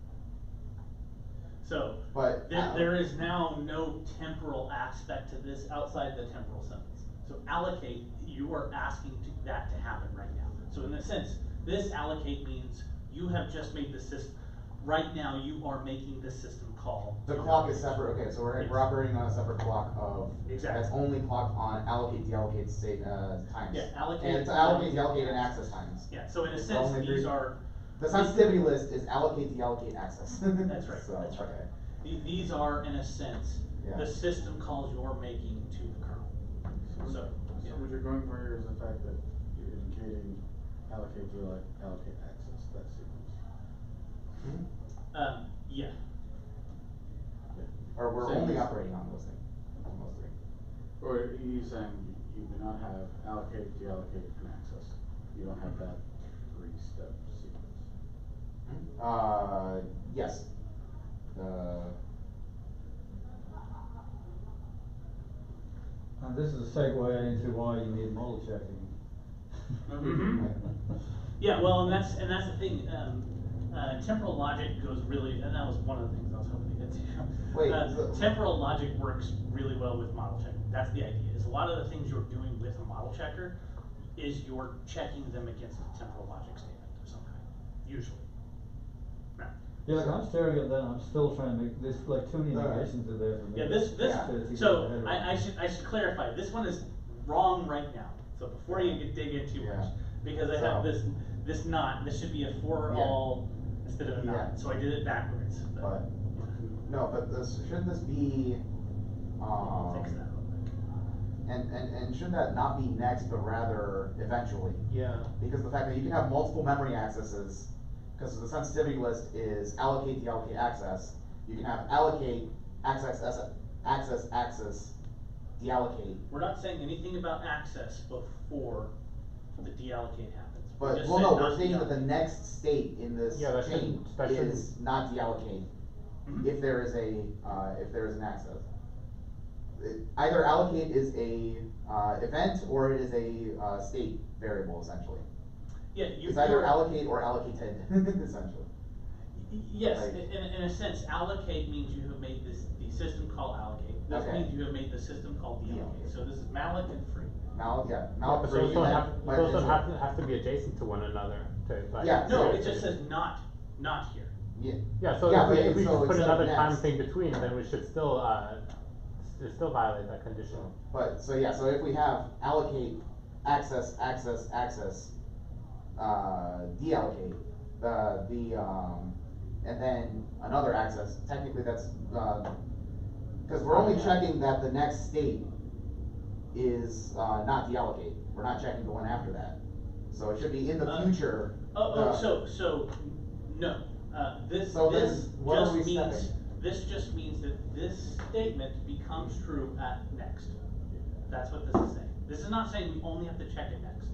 S1: So,
S3: but.
S1: there is now no temporal aspect to this outside the temporal sentence. So allocate, you are asking that to happen right now. So in a sense, this allocate means you have just made the system, right now you are making the system call.
S3: The clock is separate, okay, so we're
S1: Yes.
S3: operating on a separate clock of,
S1: Exactly.
S3: that's only clocked on allocate, deallocate state, times.
S1: Yeah, allocate,
S3: And it's allocate, deallocate, and access times.
S1: Yeah, so in a
S3: It's
S1: sense,
S3: only
S1: these
S3: three.
S1: are,
S3: The sensitivity list is allocate, deallocate, access.
S1: That's right,
S3: So,
S1: that's right.
S3: okay.
S1: these are, in a sense,
S3: Yeah.
S1: the system calls you're making to the kernel. So, yeah.
S2: So what you're going for here is the fact that you're indicating allocate, allocate access, that sequence.
S1: Yeah,
S3: Or we're
S2: Same
S3: only
S2: as-
S3: operating on those things, on those three.
S2: Or he's saying you do not have allocate, deallocate, and access. You don't have that three-step sequence.
S3: Yes.
S6: And this is a segue into why you need model checking.
S1: Mhm. Yeah, well, and that's the thing, temporal logic goes really, and that was one of the things I was hoping to get to.
S3: Wait,
S1: Temporal logic works really well with model checking, that's the idea, is a lot of the things you're doing with a model checker is you're checking them against a temporal logic statement of some kind, usually. Right.
S6: Yeah, like I'm staring at that, I'm still trying to make, there's like too many negations are there for me.
S1: Yeah, this,
S3: Yeah.
S6: to get
S1: so,
S6: my head around.
S1: I should clarify, this one is wrong right now, so before you get dig in too much,
S3: Yeah.
S1: because I have
S3: So-
S1: this not, this should be a for
S3: Yeah.
S1: all instead of a not,
S3: Yeah.
S1: so I did it backwards,
S3: But, no, but shouldn't this be,
S1: I'll fix that real quick.
S3: and should that not be next, but rather eventually?
S4: Yeah.
S3: Because the fact that you can have multiple memory accesses, because the sensitivity list is allocate, deallocate, access. You can have allocate, access, deallocate.
S1: We're not saying anything about access before the deallocate happens. We
S3: But,
S1: just
S3: well,
S1: said
S3: no,
S1: not
S3: we're saying that the
S1: deallocate.
S3: next state in this
S4: Yeah, that
S3: chain
S4: shouldn't- that
S3: is not deallocate,
S1: Mhm.
S3: if there is an access. Either allocate is a, event, or it is a, state variable, essentially.
S1: Yeah, you.
S3: It's either
S1: you're-
S3: allocate or allocated, essentially.
S1: Yes,
S3: like-
S1: in a sense, allocate means you have made this, the system call allocate. This
S3: Okay.
S1: means you have made the system call deallocate, so this is malloc and free.
S3: Malloc
S4: But
S3: free,
S4: those don't
S3: and
S4: have,
S3: then-
S4: but those don't have to be adjacent to one another to like.
S3: Yeah,
S1: No,
S3: so-
S1: it just says not here.
S3: Yeah.
S4: Yeah, so
S3: Yeah,
S4: if we
S3: but
S4: just
S3: so
S4: put
S3: instead of
S4: another time
S3: next-
S4: thing between, then we should still, they still violate that condition.
S3: But, so yeah, so if we have allocate, access, deallocate, and then another access, technically that's, cause we're only checking that the next state is, not deallocate, we're not checking the one after that. So it should be in the future.
S1: So, no, this
S3: So then,
S1: just
S3: what are we
S1: means,
S3: stepping?
S1: this just means that this statement becomes true at next. That's what this is saying. This is not saying we only have to check it next.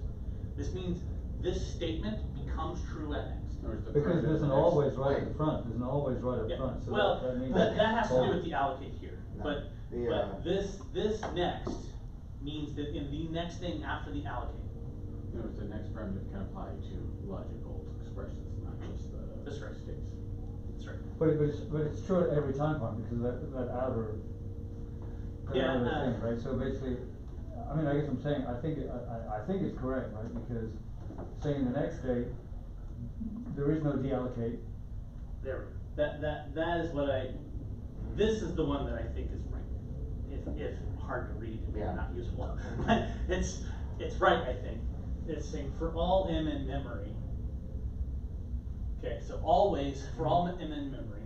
S1: This means this statement becomes true at next.
S6: Because there's an always right at the front, there's an always right up
S1: Yeah.
S6: front, so
S1: Well,
S6: that means.
S1: that has to do with the allocate here,
S3: No,
S1: but this next means that in the next thing after the allocate.
S2: In other words, the next primitive can apply to logical expressions, not just the
S1: That's right.
S2: states.
S1: That's right.
S6: But it's true at every time point, because that outer,
S1: Yeah,
S6: thing, right, so basically, I mean, I guess I'm saying, I think it's correct, right, because saying the next state, there is no deallocate.
S1: There, that is what this is the one that I think is right. If hard to read and maybe
S3: Yeah.
S1: not usable. It's right, I think. It's saying for all M in memory. Okay, so always, for all M in memory,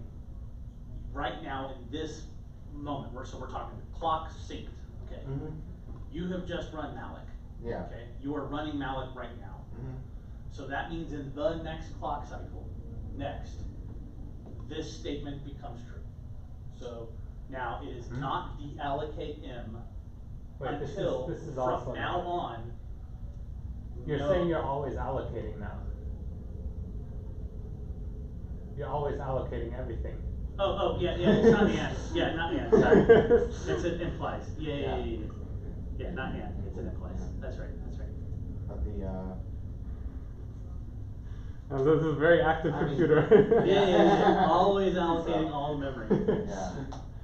S1: right now in this moment, we're talking clock synced, okay?
S3: Mhm.
S1: You have just run malloc.
S3: Yeah.
S1: Okay, you are running malloc right now.
S3: Mhm.
S1: So that means in the next clock cycle, this statement becomes true. So now it is not deallocate M
S4: Wait,
S1: until
S4: this is
S1: from
S4: also
S1: now on.
S4: You're
S1: no-
S4: saying you're always allocating now. You're always allocating everything.
S1: Oh, yeah, it's not and. Yeah, not and, sorry. It implies. Yeah, not and, it's an implies. That's right.
S3: But the,
S4: Oh, this is a very active
S3: I mean-
S4: computer.
S1: Yeah. Always allocating all memory.
S3: yeah.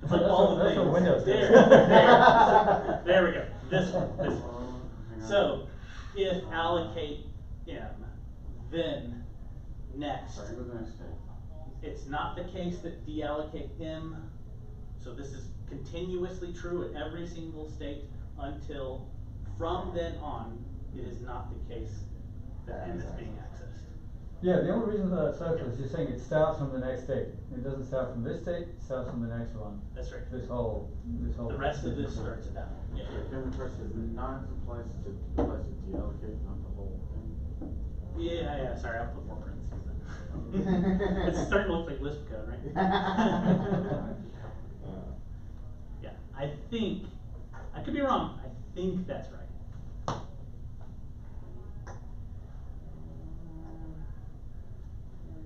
S1: It's like all the
S6: That's
S1: things.
S6: what Windows
S1: There,
S6: does.
S1: there we go. This one. So, if allocate M, then next.
S2: Sorry, go to the next state.
S1: It's not the case that deallocate M, so this is continuously true at every single state until from then on, it is not the case that M is being accessed.
S6: Yeah, the only reason that that's is you're saying it starts from the next state. It doesn't start from this state, it starts from the next one.
S1: That's right.
S6: This whole.
S1: The rest of this starts at that one.
S2: Can the person not applies to deallocate, not the whole thing?
S1: Yeah, sorry, I'll put more parentheses then. It's starting to look like Lisp code, right? Yeah, I think, I could be wrong, I think that's right.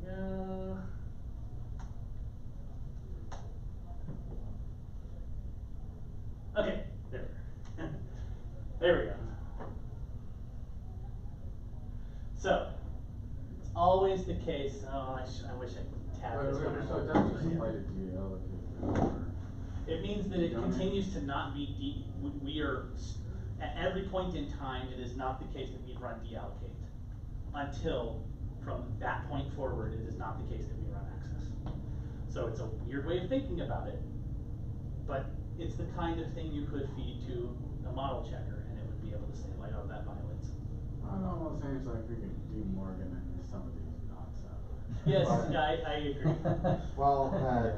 S1: There we go. Okay, there. There we go. So, it's always the case, I wish I could tab this one.
S2: So it doesn't just apply to deallocate.
S1: It means that it continues to not be we are, at every point in time, it is not the case that we run deallocate. Until, from that point forward, it is not the case that we run access. So it's a weird way of thinking about it, but it's the kind of thing you could feed to a model checker, and it would be able to say, like, oh, that violates.
S2: All I'm saying is like we can do Morgan and some of these knots out.
S1: Yes, I agree.
S3: Well,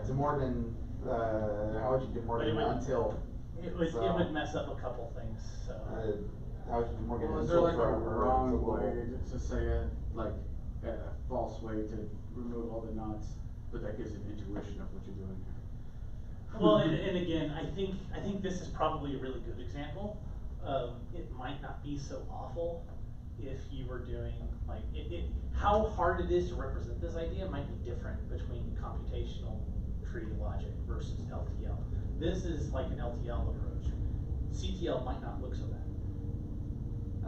S3: De Morgan, how would you De Morgan
S1: would-
S3: until?
S1: It would
S3: So,
S1: mess up a couple things, so.
S3: how would you De Morgan
S2: Well, is
S3: until
S2: there like a
S3: forever,
S2: wrong
S3: until
S2: way to say it, like a false way to remove all the knots, but that gives an intuition of what you're doing here?
S1: Well, and again, I think this is probably a really good example of it might not be so awful if you were doing like how hard it is to represent this idea might be different between computational tree logic versus LTL. This is like an LTL approach. CTL might not look so bad.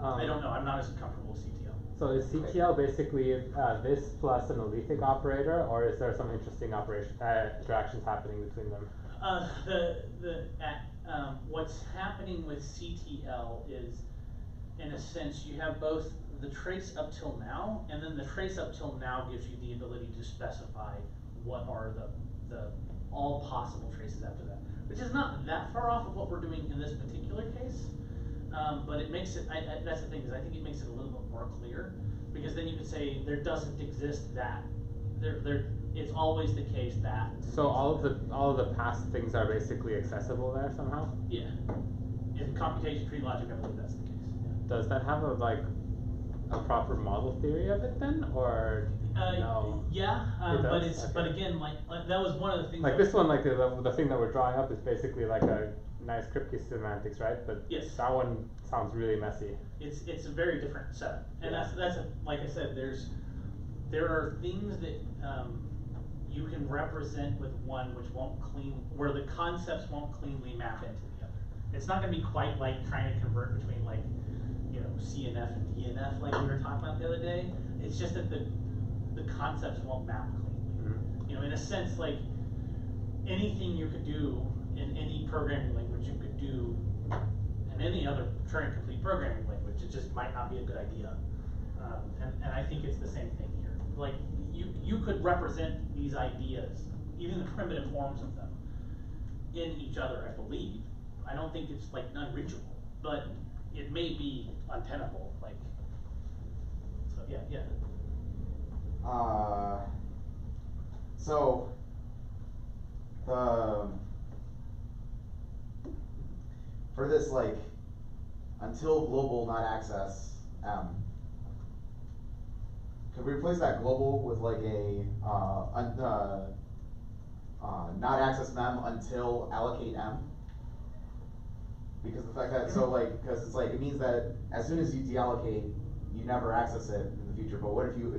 S1: I don't know. I'm not as comfortable with CTL.
S4: So is CTL basically this plus an alethic operator, or is there some interesting interactions happening between them?
S1: What's happening with CTL is, in a sense, you have both the trace up till now, and then the trace up till now gives you the ability to specify what are the all possible traces after that. which is not that far off of what we're doing in this particular case. But it makes it, that's the thing, is I think it makes it a little bit more clear, because then you could say there doesn't exist that. It's always the case that.
S4: So all of the past things are basically accessible there somehow?
S1: Yeah. In computation tree logic, I believe that's the case. Yeah.
S4: Does that have a proper model theory of it then, or no?
S1: Yeah,
S4: It
S1: but
S4: does?
S1: but
S4: Okay.
S1: again, like that was one of the things.
S4: Like this one, like the thing that we're drawing up is basically like a nice cryptic semantics, right? But
S1: Yes.
S4: that one sounds really messy.
S1: It's a very different setup, and
S4: Yeah.
S1: that's like I said, there are things that you can represent with one which won't where the concepts won't cleanly map into the other. It's not going to be quite like trying to convert between like, you know, CNF and DNF like we were talking about the other day. It's just that the concepts won't map cleanly.
S4: Mhm.
S1: You know, in a sense, like anything you could do in any programming language, you could do in any other Turing complete programming language. It just might not be a good idea. And I think it's the same thing here. Like you could represent these ideas, even the primitive forms of them, in each other, I believe. I don't think it's like unreachable, but it may be untenable. Like, so yeah.
S3: So for this, like, until global not access M, could we replace that global with like a not access mem until allocate M? Because the fact that, so like, because it's like, it means that as soon as you deallocate, you never access it in the future. But what if you,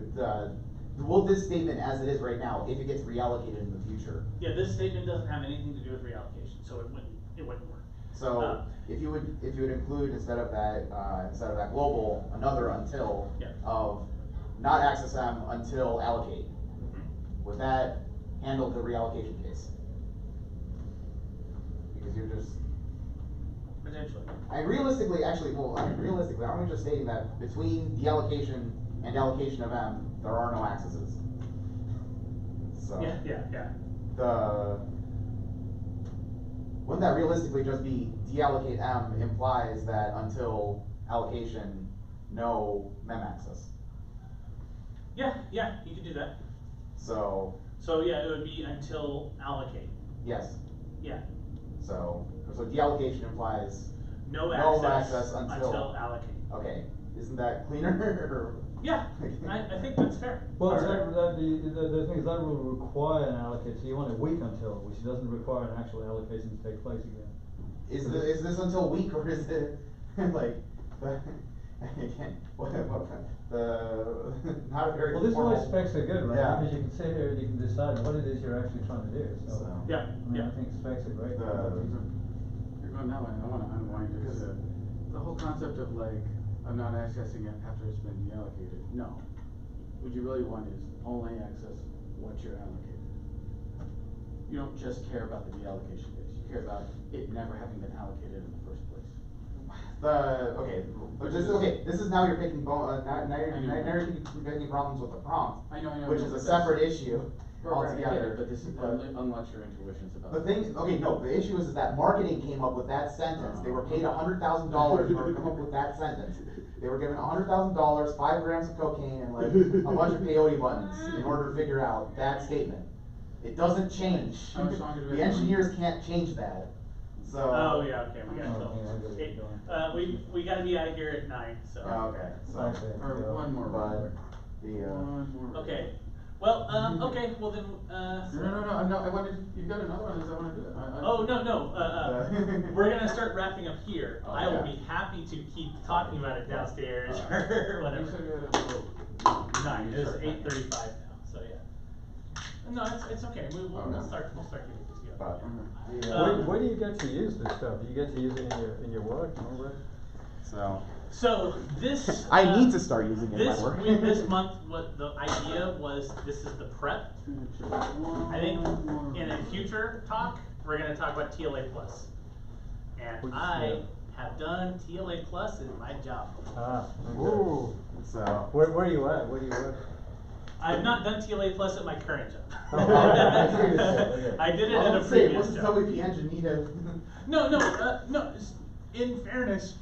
S3: will this statement as it is right now, if it gets reallocated in the future?
S1: Yeah, this statement doesn't have anything to do with reallocation, so it wouldn't work.
S3: So if you would include instead of that global, another until
S1: Yeah.
S3: of not access M until allocate, would that handle the reallocation case? Because you're just,
S1: Potentially.
S3: realistically, aren't we just stating that between deallocation and allocation of M, there are no accesses? So
S1: Yeah.
S3: wouldn't that realistically just be deallocate M implies that until allocation, no mem access?
S1: Yeah, you could do that.
S3: So,
S1: Yeah, it would be until allocate.
S3: yes.
S1: Yeah.
S3: So deallocation implies
S1: No
S3: no
S1: access,
S3: access until
S1: allocate.
S3: Okay, isn't that cleaner?
S1: Yeah, I think that's fair.
S6: Well,
S3: Alright.
S6: the thing is that will require an allocate, so you want a weak until, which doesn't require an actual allocation to take place again.
S3: Is this until weak, or is it like again not a very
S6: Well, this is why
S3: formal-
S6: specs are good, right?
S3: Yeah.
S6: Because you can sit here and you can decide what it is you're actually trying to do, so.
S3: So,
S1: Yeah,
S6: I mean, I think specs are great.
S2: You're going that way, I wanna unwind it, because the whole concept of like, I'm not accessing it after it's been deallocated, no. What you really want is only access what you're allocated. You don't just care about the deallocation case, you care about it never having been allocated in the first place.
S3: This is now you're picking now you're picking problems with the prompt,
S2: I know,
S3: which is a separate issue altogether.
S2: But this is, unless your intuitions about.
S3: The thing, the issue is that marketing came up with that sentence. They were paid $100,000 to come up with that sentence. They were given $100,000, 5 grams of cocaine, and like a bunch of peyote buttons in order to figure out that statement. It doesn't change.
S2: How much longer do we
S3: The
S2: have?
S3: engineers can't change that. So.
S1: Oh yeah, okay, we got
S6: Oh, yeah, I get what
S1: it.
S6: you're doing.
S1: We gotta be out of here at 9, so.
S3: Okay. So.
S6: Okay.
S2: Or one more.
S3: But the
S2: One more.
S1: Okay. Well, okay, well then,
S2: No, I wanted, you've got another one, I wanna do it.
S1: Oh, no, we're gonna start wrapping up here.
S3: Oh,
S1: I will
S3: yeah.
S1: be happy to keep talking about it downstairs or
S2: You said
S1: whatever.
S2: you had a
S1: 9, it is 8:35 now, so yeah. No, it's okay, we'll start getting this together.
S3: But the,
S6: Where do you get to use this stuff? Do you get to use it in your work?
S1: So this.
S3: I need to start using it in my work.
S1: This month, what the idea was, this is the prep. I think in a future talk, we're gonna talk about TLA plus. And I have done TLA plus in my job.
S6: Ah, okay.
S3: Ooh. So.
S6: Where are you at? Where do you work?
S1: I've not done TLA plus at my current job.
S6: Okay.
S1: I did it
S2: Well,
S1: at a
S2: let's say,
S1: previous
S2: what's the
S1: job.
S2: WP engine need to?
S1: No. In fairness,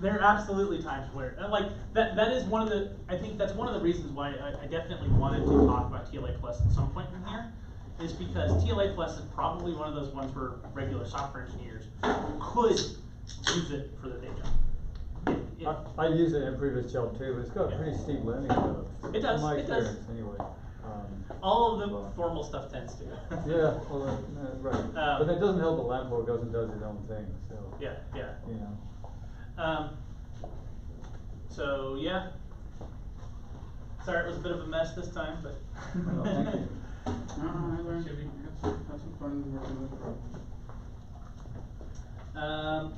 S1: there are absolutely times where, like, that is one of the, I think that's one of the reasons why I definitely wanted to talk about TLA plus at some point in here, is because TLA plus is probably one of those ones where regular software engineers could use it for their day job.
S6: I used it in a previous job too, but it's got a pretty steep learning curve.
S1: It does,
S6: In my
S1: it does.
S6: experience, anyway.
S1: All of the formal stuff tends to.
S6: Yeah, well, right. But that doesn't help the Lambo goes and does its own thing, so.
S1: Yeah.
S6: You know.
S1: So yeah. Sorry, it was a bit of a mess this time, but.
S6: No, thank you.
S2: I learned,
S1: Should we-
S2: had some fun working with Rob.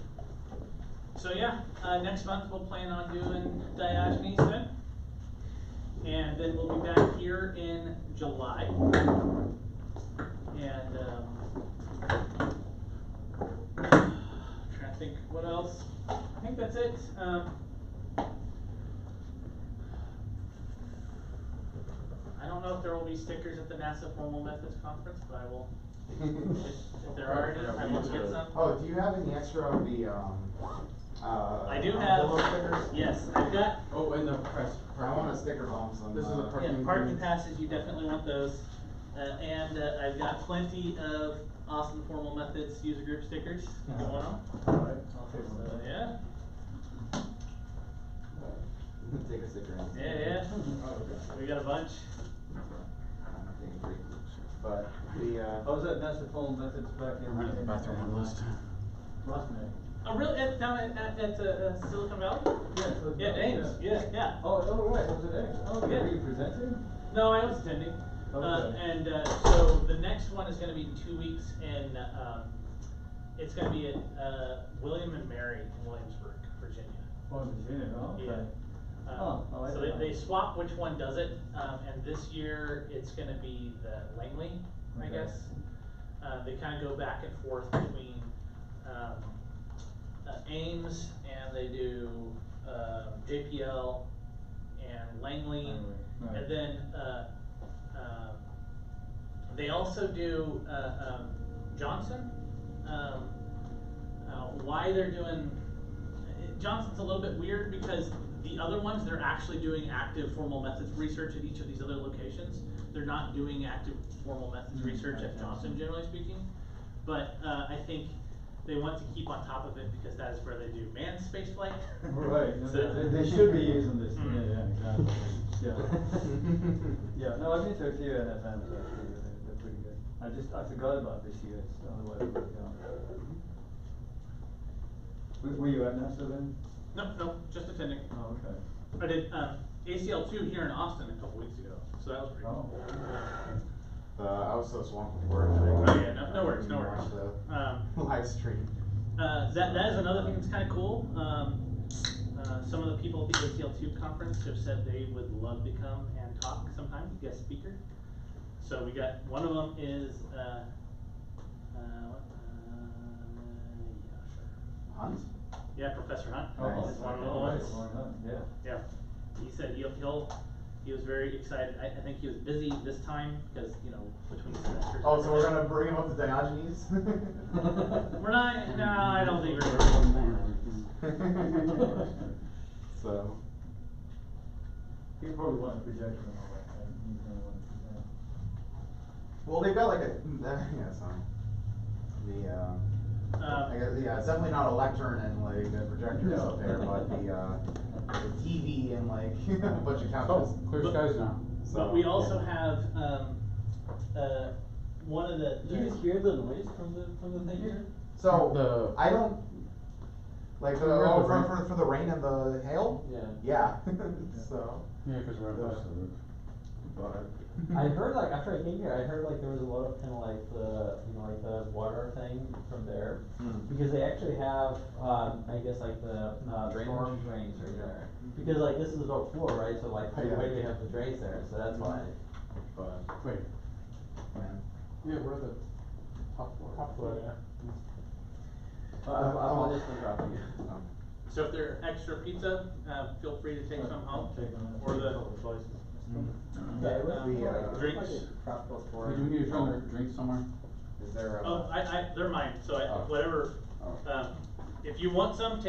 S1: So yeah, next month we'll plan on doing Diogenes then. And then we'll be back here in July. And, trying to think what else. I think that's it. I don't know if there will be stickers at the NASA Formal Methods Conference, but I will, if there are any, I will get some.
S3: Oh, do you have any extra of the,
S1: I do
S3: envelope
S1: have,
S3: stickers?
S1: yes, I've got,
S2: Oh, and the press.
S3: I want a sticker bomb some.
S2: This is a
S1: yeah, parking passes, you definitely want those. And I've got plenty of awesome Formal Methods user group stickers, if you want them.
S6: Alright, I'll take one of
S1: So,
S6: those.
S1: yeah,
S3: Take a sticker.
S1: yeah. We got a bunch.
S3: But the,
S6: I was at NASA Formal Methods back in.
S2: Right at the bathroom list.
S6: Last May.
S1: Oh, really? Down at Silicon Valley? Yeah, Ames. Yeah.
S6: Oh, right, it was at Ames. Oh,
S1: Yeah.
S6: were you presenting?
S1: No, I was attending.
S6: Okay.
S1: And so the next one is going to be in 2 weeks, and it's going to be at William and Mary in Williamsburg, Virginia.
S6: Oh, Virginia, oh, okay.
S1: Yeah.
S6: Oh, I like
S1: So
S6: that.
S1: they swap which one does it, and this year it's going to be the Langley, I
S6: Okay.
S1: guess. They kind of go back and forth between Ames, and they do JPL and Langley,
S6: Right.
S1: and then they also do Johnson. Why they're doing Johnson's a little bit weird because the other ones they're actually doing active formal methods research at each of these other locations. They're not doing active formal methods research at Johnson, generally speaking. But I think they want to keep on top of it because that is where they do manned spaceflight.
S6: Right,
S1: So-
S6: they should be using this,
S1: Mm.
S6: yeah, exactly, yeah. No, I've been to a few NFMs actually, they're pretty good. I forgot about this year, otherwise I would have gone. Were you at NASA then?
S1: No, just attending.
S6: Oh, okay.
S1: I did ACL2 here in Austin a couple weeks ago, so that was pretty
S6: Oh.
S1: cool.
S3: I was so swamped with work that I
S1: Oh,
S3: couldn't
S1: yeah, no worries, no
S3: watch
S1: worries.
S3: the live stream.
S1: That is another thing that's kind of cool. Some of the people at the ACL2 conference have said they would love to come and talk sometime, guest speaker. So we got, one of them is,
S3: Hunt?
S1: yeah, Professor Hunt.
S3: Oh,
S1: Is one of the
S6: oh,
S1: ones.
S6: right, why not? Yeah.
S1: Yeah, he said he was very excited. I think he was busy this time because, you know, between semesters.
S3: Oh, so we're gonna bring him up to Diogenes?
S1: We're not, no, I don't think we're
S3: So.
S6: You probably want a projector and all that, right? You probably want to present.
S3: Well, they've got like a, yeah, so. I guess, yeah, it's definitely not a lectern and like a projectors
S6: No.
S3: up there, but the TV and like a bunch of couches.
S2: Oh, clear skies now.
S1: But we also have, one of
S7: Do you
S1: the,
S7: just hear the noise from the thing here?
S3: So, I don't, like,
S2: For the rain.
S3: for the rain and the hail?
S7: Yeah.
S3: Yeah, so.
S2: Yeah, cause we're up the roof.
S3: But.
S7: I heard like after I came here, I heard like there was a lot of kind of like the like the water thing from there because they actually have I guess like the storm drains right there because like this is about floor right so like the way they have the drains there so that's why.
S3: But.
S2: Wait,
S3: Man.
S2: yeah, we're the top floor.
S1: top floor, yeah.
S7: I'll just interrupt you.
S1: So if they're extra pizza, feel free to take some home,
S6: Take them out.
S1: or the, Yeah, it would be,
S2: Hey,
S1: drinks.
S2: do we need to run drinks somewhere? Is there
S1: Oh, they're mine, so
S2: Oh.
S1: whatever,
S2: Oh.
S1: if you want some, take